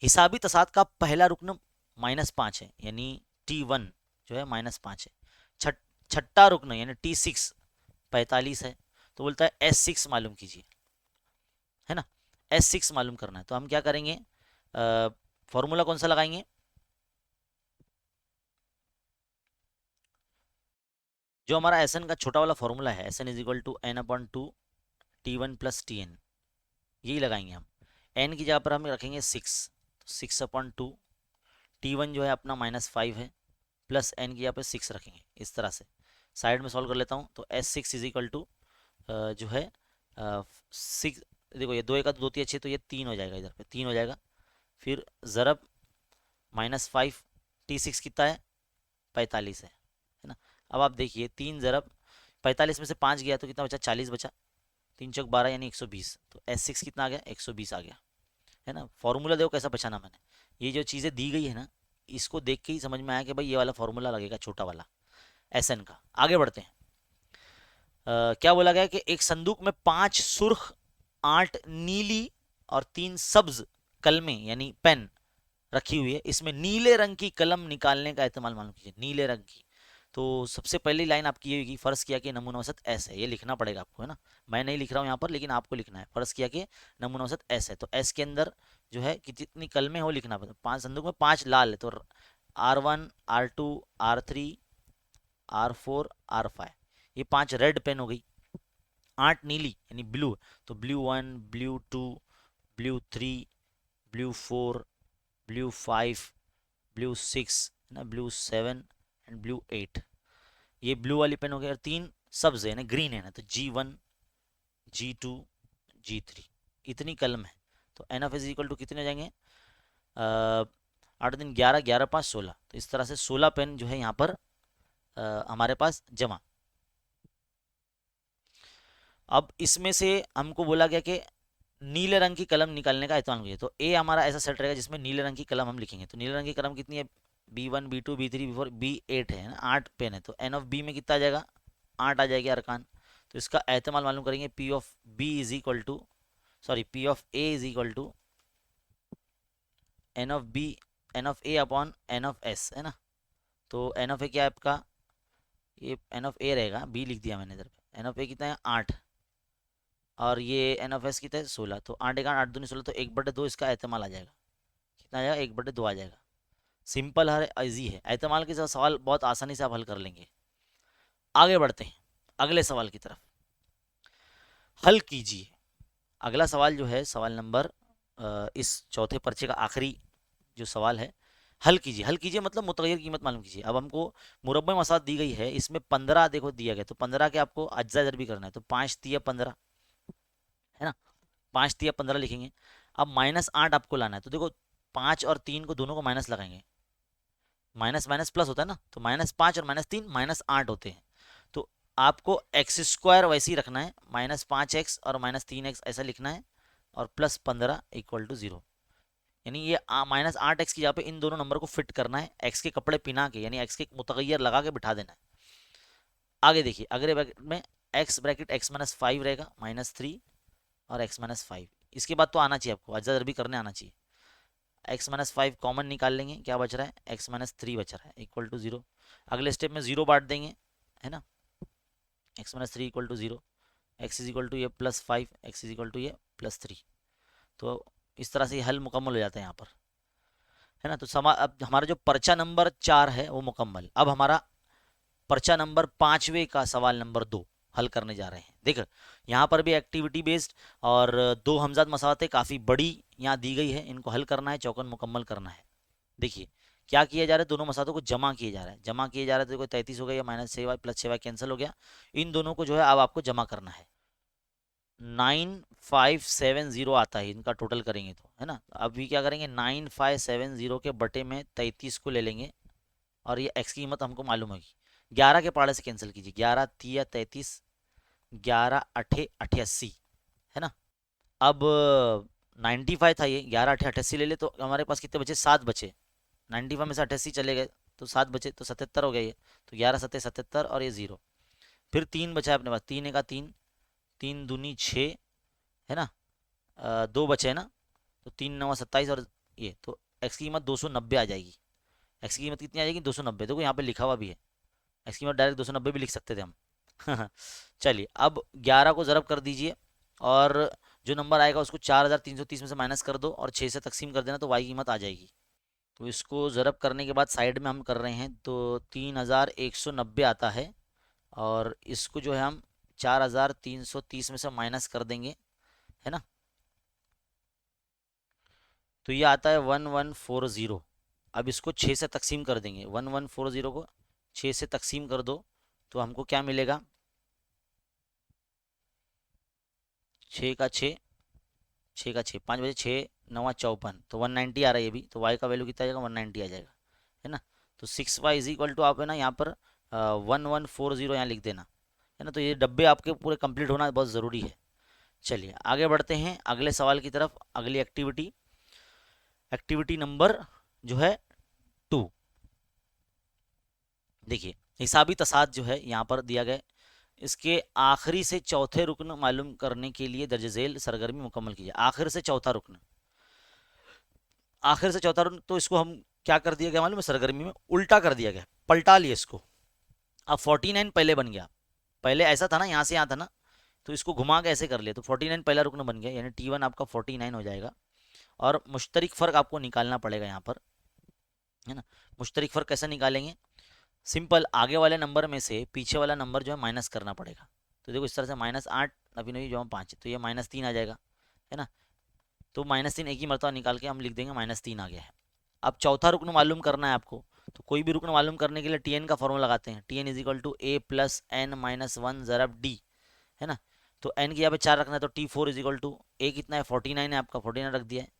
हिसाबी तसाद का पहला रुकन -5 है, यानी T1 जो है -5 है। छठा रुकन यानी T6 45 है। तो बोलता है S6 मालूम कीजिए, है ना। S6 मालूम करना है, तो हम क्या करेंगे, फॉर्मूला कौन सा लगाएंगे, जो हमारा Sn का छोटा वाला फॉर्मूला है, Sn = n/2 T1 + Tn, यही लगाएंगे हम। n की जगह पर हम रखेंगे 6, तो 6/2, T1 जो है अपना -5 है, प्लस n की जगह पे 6 रखेंगे, इस तरह से साइड में सॉल्व कर लेता हूँ। तो S6 = जो है 6, देखो ये 2 का 2 3 अच्छे, तो ये 3 हो जाएगा, इधर पे 3 हो जाएगा। फिर ज़रब -5, T6 कितना है, 45 है ना। अब आप देखिए 3 ज़रब 45 में से 5 गया तो कितना बचा, 40 बचा, 3 चौक 12 यानी 120। तो S6 कितना आ गया, 120 आ गया, है ना। फॉर्मूला देखो कैसा बचाना मैंने, ये जो चीज़ें दी गई है ना, इसको देख के ही समझ में आया कि भाई ये वाला फॉर्मूला लगेगा छोटा वाला Sn का। आगे बढ़ते हैं। क्या बोला गया कि एक संदूक में 5 सुर्ख, 8 नीली और 3 सब्ज कलमें यानी पेन रखी हुई है, इसमें नीले रंग की कलम निकालने का इस्तेमाल मालूम कीजिए। नीले रंग की, तो सबसे पहली लाइन आपकी ये होगी, फर्ज किया कि नमूना औसत एस है, ये लिखना पड़ेगा आपको, है ना। मैं नहीं लिख रहा हूँ यहाँ पर, लेकिन आपको लिखना है। फर्ज किया कि नमूना औसत एस है, तो एस के अंदर जो है कि जितनी कलमें हो लिखना पड़ता है। 5 संदूक में 5 लाल है, तो R1 R2 R3 R4 R5, ये 5 रेड पेन हो गई। 8 नीली यानी ब्लू, तो blue 1 blue 2 blue 3 blue 4 blue 5 blue 6 है ना, blue 7 एंड blue 8, ये ब्लू वाली पेन हो गई। और 3 सब्ज है ना, ग्रीन है ना, तो G1 G2 G3, इतनी कलम है। तो N of S equal to कितने हो जाएंगे, 8 दिन 11 11 5 16, तो इस तरह से 16 पेन जो है यहाँ पर हमारे पास जमा। अब इसमें से हमको बोला गया कि नीले रंग की कलम निकालने का इस्तेमाल कीजिए, तो ए हमारा ऐसा सेट रहेगा जिसमें नीले रंग की कलम हम लिखेंगे। तो नीले रंग की कलम कितनी है, B1 B2 B3 B4 B8 है ना, 8 पेन है, तो एन ऑफ बी में कितना आ जाएगा, 8 आ जाएगी अरकान। तो इसका एहतमाल मालूम करेंगे, P of B is equal to, sorry P of A is equal to N of B, N of A upon N of S, है ना। तो एन ऑफ ए क्या है आपका, ये एन ऑफ ए रहेगा, बी लिख दिया मैंने इधर पे। एन ऑफ ए कितना है, 8, और ये एन ऑफ एस कितना है, 16। तो 8 1 8 दूनी 16, तो 1/2 इसका एहतमाल आ जाएगा, कितना आ जाएगा, 1/2 आ जाएगा। सिंपल है, इजी है, एहतमाल के साथ सवाल बहुत आसानी से आप हल कर लेंगे। आगे बढ़ते हैं अगले सवाल की तरफ, हल कीजिए। अगला सवाल जो है सवाल नंबर इस चौथे पर्चे का आखिरी जो सवाल है, हल कीजिए। हल कीजिए मतलब मुतगय्यर कीमत मालूम कीजिए। अब हमको मुरब्बा मसाद दी गई है, इसमें 15 देखो दिया गया, तो 15 के आपको अज्जा जर भी करना है, तो 5 तिया 15, है ना, 5 तिया 15 लिखेंगे। अब -8 आपको लाना है, तो देखो 5 और 3 को दोनों को माइनस लगाएंगे, माइनस माइनस प्लस होता है ना, तो -5 और -3 -8 होते हैं। तो आपको x² वैसे ही रखना है, -5x और -3x ऐसा लिखना है, और +15 = 0, यानी ये -8x की जगह पे इन दोनों नंबर को फिट करना है, x के कपड़े पिना के, यानी x के मुतगय्यर लगा के बिठा देना है। आगे देखिए अगले ब्रैकेट में x ब्रैकेट x-5 रहेगा, -3 और x-5, इसके बाद तो आना चाहिए आपको, अज्जा भी करने आना चाहिए। एक्स माइनस 5 कॉमन निकाल लेंगे, क्या बच रहा है, एक्स माइनस 3 बच रहा है इक्वल टू 0। अगले स्टेप में 0 बांट देंगे, है ना, X minus 3 equal to 0, X is equal to ये plus 5, X is equal to ये प्लस 3। तो इस तरह से ये हल मुकम्मल हो जाता है यहाँ पर, है ना। तो अब हमारा जो पर्चा नंबर 4 है वो मुकम्मल। अब हमारा पर्चा नंबर 5वें का सवाल नंबर 2 हल करने जा रहे हैं। देख, यहाँ पर भी एक्टिविटी बेस्ड और दो हमजाद मसावतें काफ़ी बड़ी यहाँ दी गई है, इनको हल करना है, चौकन मुकम्मल करना है। देखिए क्या किया जा रहा है, दोनों मसातों को जमा किया जा रहा है, जमा किया जा रहा है। तो कोई 33 हो गया, या minus 6y plus 6y cancel हो गया, इन दोनों को जो है अब आपको जमा करना है। 9570 आता है, इनका टोटल करेंगे तो, है ना। अभी क्या करेंगे, 9570 के बटे में 33 को ले लेंगे, और ये x की कीमत हमको मालूम होगी, 11 के पहाड़े से कैंसिल कीजिए, 11 तिया 33, 11 अठे 88, है ना। अब 95 था ये, 11 अठे 88 ले ले, तो हमारे पास कितने बचे, 7 बचे। 95 में से 88 चले गए तो 7 बचे, तो 77 हो गया ये। तो 11 सत्ते 77 और ये 0, फिर 3 बचा है अपने पास, 3 का 3, 3 दूनी 6, है ना, 2 बचे है ना, तो 3 9 27 और ये, तो एक्स की कीमत 290 आ जाएगी। एक्स की कीमत कितनी आ जाएगी, 290। देखो यहाँ पे लिखा हुआ भी है, एक्स की कीमत डायरेक्ट 290 भी लिख सकते थे हम। चलिए अब 11 को ज़रब कर दीजिए, और जो नंबर आएगा उसको 4330 में से माइनस कर दो, और 6 से तकसीम कर देना, तो वाई की कीमत आ जाएगी। तो इसको ज़रब करने के बाद साइड में हम कर रहे हैं, तो 3190 आता है, और इसको जो है हम 4330 में से माइनस कर देंगे, है ना। तो ये आता है 1140। अब इसको 6 से तकसीम कर देंगे, 1140 को 6 से तकसीम कर दो, तो हमको क्या मिलेगा, 6 का 6, 6 का 6, 5 बजे 6 9 54, तो 190 आ रहा है ये भी। तो y का वैल्यू कितना आ जाएगा, 190 आ जाएगा, है ना। तो 6y इज इक्वल टू, आप है ना यहाँ पर 1140 यहाँ लिख देना, है ना। तो ये डब्बे आपके पूरे कंप्लीट होना बहुत ज़रूरी है। चलिए आगे बढ़ते हैं अगले सवाल की तरफ, अगली एक्टिविटी, एक्टिविटी नंबर जो है 2। देखिए हिसाबी तसाद जो है यहाँ पर दिया गया, इसके आखिरी से चौथे रुकन मालूम करने के लिए दर्ज झेल सरगर्मी मुकम्मल कीजिए। आखिर से चौथा रुकन, आखिर से चौथा रुकन, तो इसको हम क्या कर दिया गया मालूम है, सरगर्मी में उल्टा कर दिया गया, पलटा लिया इसको। अब 49 पहले बन गया, पहले ऐसा था ना, यहाँ से यहाँ था ना, तो इसको घुमा के ऐसे कर लिया, तो 49 पहला रुकन बन गया, यानी T1 आपका 49 हो जाएगा। और मुश्तरिक फ़र्क आपको निकालना पड़ेगा यहाँ पर, है ना। मुश्तरिक फ़र्क कैसे निकालेंगे, सिंपल, आगे वाले नंबर में से पीछे वाला नंबर जो है माइनस करना पड़ेगा। तो देखो इस तरह से, -8 नबी नबी जो 5, तो ये -3 आ जाएगा, है ना। तो -3 एक ही मरतबा निकाल के हम लिख देंगे -3 आ गया है। अब चौथा रुकन मालूम करना है आपको, तो कोई भी रुकन मालूम करने के लिए TN का फॉर्मूला लगाते हैं, TN is equal to A plus N minus 1 ज़रब D, है ना। तो N की यहाँ पे 4 रखना है, तो T4 is equal to, A कितना है 49 है आपका, 49 रख दिया है,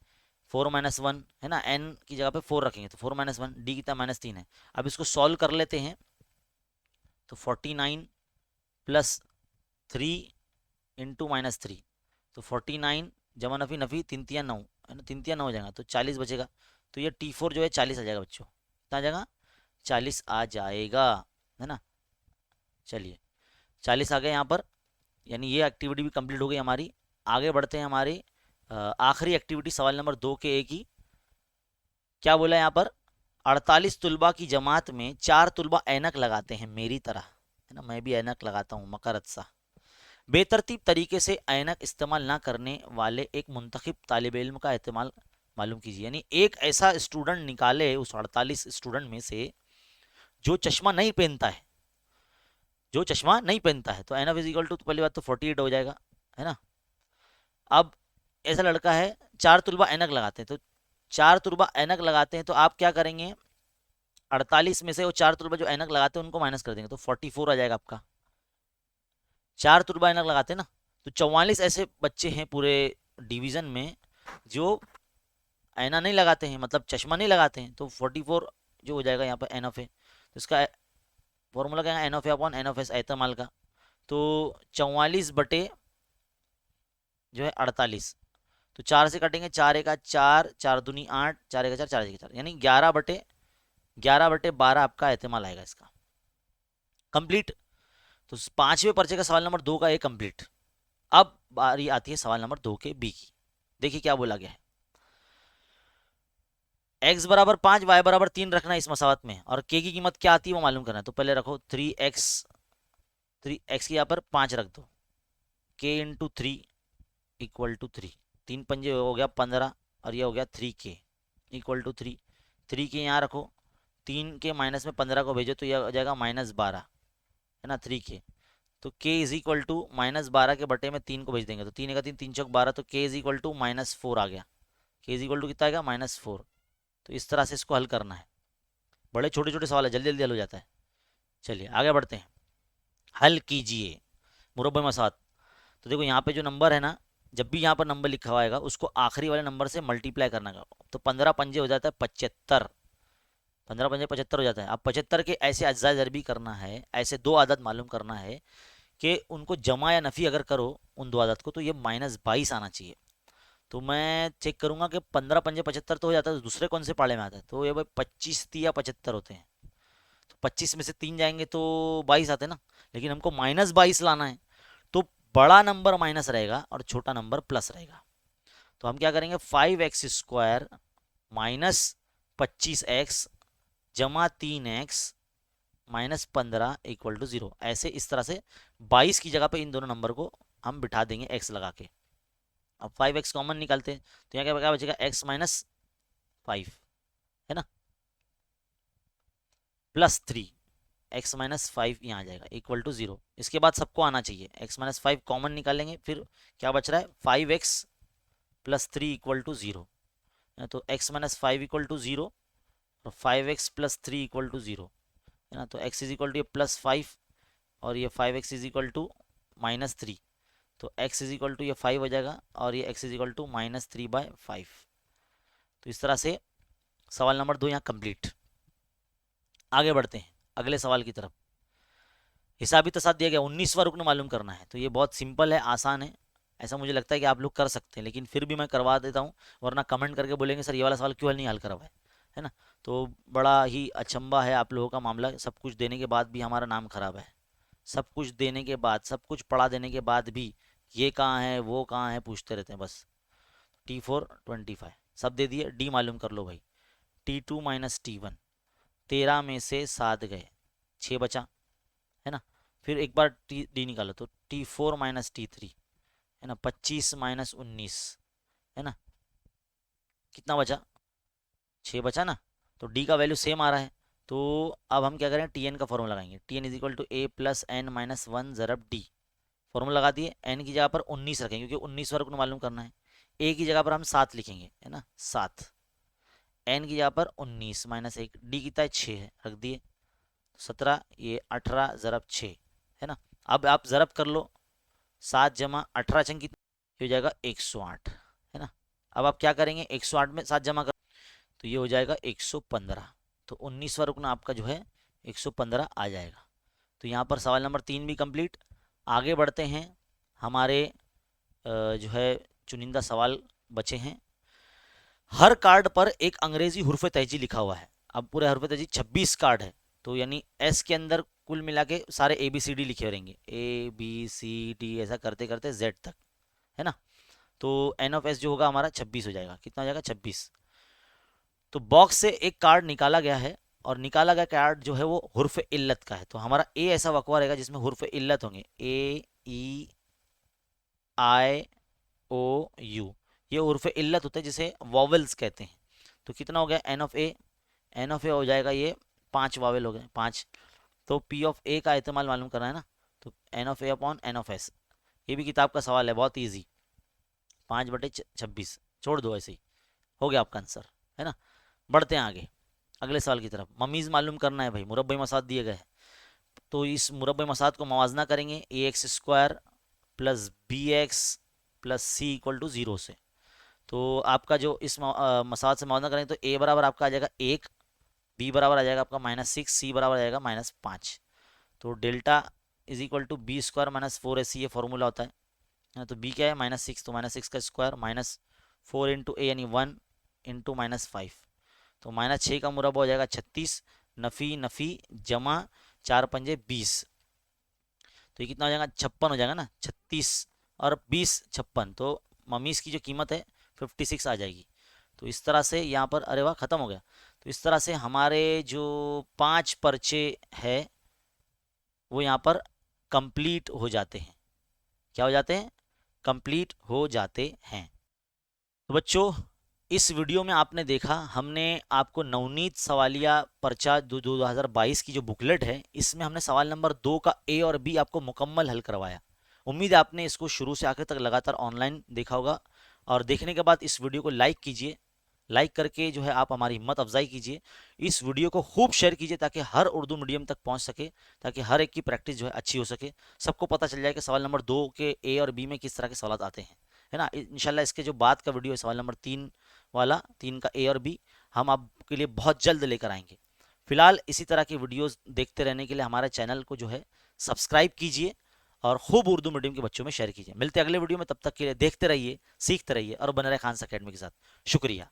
4 माइनस 1, है ना, N की जगह पे 4 रखेंगे, तो 4 माइनस 1, D कितना -3 है। अब इसको सॉल्व कर लेते हैं, तो 49 प्लस 3 इंटू -3, तो 49 जमा नफ़ी नफ़ी 3 तिया 9, है ना, 3 तिया 9 हो जाएगा, तो 40 बचेगा। तो ये T4 जो है 40 आ जाएगा बच्चों, कितना आ जाएगा, 40 आ जाएगा, है ना। चलिए 40 आ गए यहाँ पर, यानी ये एक्टिविटी भी कंप्लीट हो गई हमारी। आगे बढ़ते हैं हमारी आखिरी एक्टिविटी, सवाल नंबर 2 के एक ही। क्या बोला है यहाँ पर, 48 तुलबा की जमात में 4 तुलबा ऐनक लगाते हैं मेरी तरह, है ना, मैं भी ऐनक लगाता हूँ मकरत सा। बेतरतीब तरीके से ऐनक इस्तेमाल ना करने वाले एक मुंतखब तालिब इल्म का एहतमाल मालूम कीजिए। यानी एक ऐसा स्टूडेंट निकाले उस 48 स्टूडेंट में से जो चश्मा नहीं पहनता है, जो चश्मा नहीं पहनता है। तो N of is equal to, पहली बात तो 48 हो जाएगा, है ना। अब ऐसा लड़का है, 4 तुलबा ऐनक लगाते हैं, तो 4 तुलबा ऐनक लगाते हैं, तो आप क्या करेंगे, 48 में से वो 4 तुलबा जो ऐनक लगाते हैं उनको माइनस कर देंगे, तो 44 आ जाएगा आपका। 4 तुलबा ऐनक लगाते हैं ना, तो 44 ऐसे बच्चे हैं पूरे डिवीजन में जो ऐना नहीं लगाते हैं, मतलब चश्मा नहीं लगाते हैं, तो 44 जो हो जाएगा यहाँ पर एन ऑफ ए। तो इसका फॉर्मूला क्या है, N of A upon N of S एहतमाल का। तो 44 बटे जो है 48, तो 4 से कटेंगे, 4 का 4, 4 दूनी 8, 4 का 4, 4 का 4, यानी 11/12 आपका एहतमाल आएगा इसका, कंप्लीट। तो 5वें पर्चे का सवाल नंबर 2 का एक कंप्लीट। अब बारी आती है सवाल नंबर 2 के बी की। देखिए क्या बोला गया है, x बराबर 5 y बराबर 3 रखना है इस मसावत में, और k की कीमत क्या आती है वो मालूम करना है। तो पहले रखो 3x की यहाँ पर 5 रख दो, k इंटू 3 इक्वल टू 3, 3 पंजे हो गया 15, और ये हो गया 3k इक्वल टू 3, 3k यहाँ रखो, 3 के माइनस में 15 को भेजो तो यह हो जाएगा -12, है ना 3k। तो k इज इक्वल टू -12 के बटे में 3 को भेज देंगे, तो 3 का 3, 3 चौक 12, तो k इज इक्वल टू -4 आ गया। k इज इक्वल टू कितना आएगा -4। तो इस तरह से इसको हल करना है। बड़े छोटे छोटे सवाल है, जल्दी जल्दी हल हो जाता है। चलिए आगे बढ़ते हैं, हल कीजिए मुरब्बे मसात। तो देखो यहाँ पे जो नंबर है ना, जब भी यहाँ पर नंबर लिखा हुआ आएगा उसको आखिरी वाले नंबर से मल्टीप्लाई करना का। तो 15 पंजे हो जाता है 75, 15 पंजे 75 हो जाता है। अब 75 के ऐसे अज्जा जरबी करना है, ऐसे दो आदत मालूम करना है कि उनको जमा या नफ़ी अगर करो उन दो आदत को, तो ये -22 आना चाहिए। तो मैं चेक करूंगा कि 15 पंजे 75 तो हो जाता है, तो दूसरे कौन से पाले में आता है, तो ये भाई 25 या 75 होते हैं। तो 25 में से 3 जाएंगे तो 22 आते हैं ना, लेकिन हमको -22 लाना है। तो बड़ा नंबर माइनस रहेगा और छोटा नंबर प्लस रहेगा। तो हम क्या करेंगे, 5x² -25x जमा 3x -15 इक्वल टू 0, ऐसे इस तरह से 22 की जगह पे इन दोनों नंबर को हम बिठा देंगे x लगा के। अब 5x कॉमन निकालते हैं, तो यहाँ क्या बचेगा, x-5, है ना, +3, x-5 यहाँ आ जाएगा इक्वल टू 0। इसके बाद सबको आना चाहिए, x-5 कॉमन निकालेंगे, फिर क्या बच रहा है 5x+3 इक्वल टू 0। तो x-5 इक्वल टू 0 और 5x+3 इक्वल टू 0, है ना। तो x इज इक्वल टू ये +5 और ये 5x इज इक्वल टू -3, तो x इज इक्वल टू ये 5 हो जाएगा और ये x इज इक्वल टू -3/5। तो इस तरह से सवाल नंबर 2 यहाँ कंप्लीट। आगे बढ़ते हैं अगले सवाल की तरफ। हिसाबी तसाद दिया गया, 19वां रुकन मालूम करना है। तो ये बहुत सिंपल है, आसान है, ऐसा मुझे लगता है कि आप लोग कर सकते हैं, लेकिन फिर भी मैं करवा देता हूँ, वरना कमेंट करके बोलेंगे सर ये वाला सवाल क्यों हल नहीं हल करा हुआ है ना। तो बड़ा ही अचंभा है आप लोगों का मामला, सब कुछ देने के बाद भी हमारा नाम खराब है। सब कुछ देने के बाद, सब कुछ पढ़ा देने के बाद भी ये कहाँ है वो कहाँ है पूछते रहते हैं बस। T4 25 सब दे दिए, डी मालूम कर लो भाई। T2 - T1, 13 में से 7 गए, 6 बचा, है ना। फिर एक बार डी निकालो, तो T4 - T3, है ना, 25 - 19, है ना, कितना बचा, 6 बचा ना। तो डी का वैल्यू सेम आ रहा है। तो अब हम क्या करें, टी एन का फॉर्मूला लगाएंगे, T N is equal to A plus N minus one ज़रब डी। फॉर्मूला लगा दिए, एन की जगह पर 19 रखेंगे क्योंकि 19 वर्ग को मालूम करना है। ए की जगह पर हम 7 लिखेंगे, है ना, 7, एन की जगह पर 19 -1, डी कितना है 6 है, रख दिए, 17, ये 18 ज़रब 6, है ना। अब आप ज़रब कर लो, 7 जमा 18 छंग कितना हो जाएगा 108, है ना। अब आप क्या करेंगे, 108 में 7 जमा कर, तो ये हो जाएगा 115। तो 19वां रुकना आपका जो है 115 आ जाएगा। तो यहाँ पर सवाल नंबर 3 भी कंप्लीट। आगे बढ़ते हैं, हमारे जो है चुनिंदा सवाल बचे हैं। हर कार्ड पर एक अंग्रेजी हुर्फ तहजी लिखा हुआ है। अब पूरे हुर्फ तहजी 26 कार्ड है, तो यानी एस के अंदर कुल मिला के सारे ABCD लिखे रहेंगे, ABCD ऐसा करते करते Z तक, है ना। तो एन ऑफ एस जो होगा हमारा 26 हो जाएगा, कितना हो जाएगा 26। तो बॉक्स से एक कार्ड निकाला गया है और निकाला गया कार्ड जो है वो हुर्फ इल्लत का है। तो हमारा ए ऐसा वकवा रहेगा जिसमें हुर्फ इल्लत होंगे, AEIOU, ये उर्फ इल्लत होता है जिसे वॉवेल्स कहते हैं। तो कितना हो गया N of A, N of A हो जाएगा ये 5 वावेल हो गए 5। तो पी ऑफ ए का इस्तेमाल मालूम करना है ना, तो N of A upon N of S, ये भी किताब का सवाल है, बहुत ईजी, 5/26, छोड़ दो ऐसे ही, हो गया आपका आंसर, है ना। बढ़ते हैं आगे अगले सवाल की तरफ। ममीज़ मालूम करना है भाई, मुरब्बे मसाद दिए गए हैं। तो इस मुरब्बे मसाद को मवाजना करेंगे, AX² + BX + C equal to 0 से। तो आपका जो इस मसाद से मवाजना करेंगे, तो ए बराबर आपका आ जाएगा 1, बी बराबर आ जाएगा आपका -6, सी बराबर आ जाएगा -5। तो delta is equal to B² - 4AC, ये फॉर्मूला होता है। तो बी क्या है -6, तो -6 का स्क्वायर -4 इंटू ए यानी 1 इंटू -5, तो -6 का मुरब्बा हो जाएगा 36, नफ़ी नफ़ी जमा 4 पंजे 20, तो ये कितना हो जाएगा 56 हो जाएगा ना, 36 और 20 56, तो ममीज़ की जो कीमत है 56 आ जाएगी। तो इस तरह से यहाँ पर, अरे वाह ख़त्म हो गया। तो इस तरह से हमारे जो 5 पर्चे है वो यहाँ पर कंप्लीट हो जाते हैं। क्या हो जाते हैं? कंप्लीट हो जाते हैं। तो बच्चों, इस वीडियो में आपने देखा, हमने आपको नवनीत सवालिया पर्चा 2022 की जो बुकलेट है, इसमें हमने सवाल नंबर 2 का ए और बी आपको मुकम्मल हल करवाया। उम्मीद है आपने इसको शुरू से आखिर तक लगातार ऑनलाइन देखा होगा। और देखने के बाद इस वीडियो को लाइक कीजिए। लाइक करके जो है आप हमारी हिम्मत अफजाई कीजिए। इस वीडियो को खूब शेयर कीजिए ताकि हर उर्दू मीडियम तक पहुंच सके, ताकि हर एक की प्रैक्टिस जो है अच्छी हो सके। सबको पता चल जाए कि सवाल नंबर 2 के ए और बी में किस तरह के सवाल आते हैं, है ना। इंशाल्लाह इसके जो बाद का वीडियो है सवाल नंबर 3 वाला, 3 का ए और बी, हम आपके लिए बहुत जल्द लेकर आएंगे। फिलहाल इसी तरह की वीडियोस देखते रहने के लिए हमारे चैनल को जो है सब्सक्राइब कीजिए और खूब उर्दू मीडियम के बच्चों में शेयर कीजिए। मिलते हैं अगले वीडियो में, तब तक के लिए देखते रहिए, सीखते रहिए और बने रहे खान अकेडमी के साथ। शुक्रिया।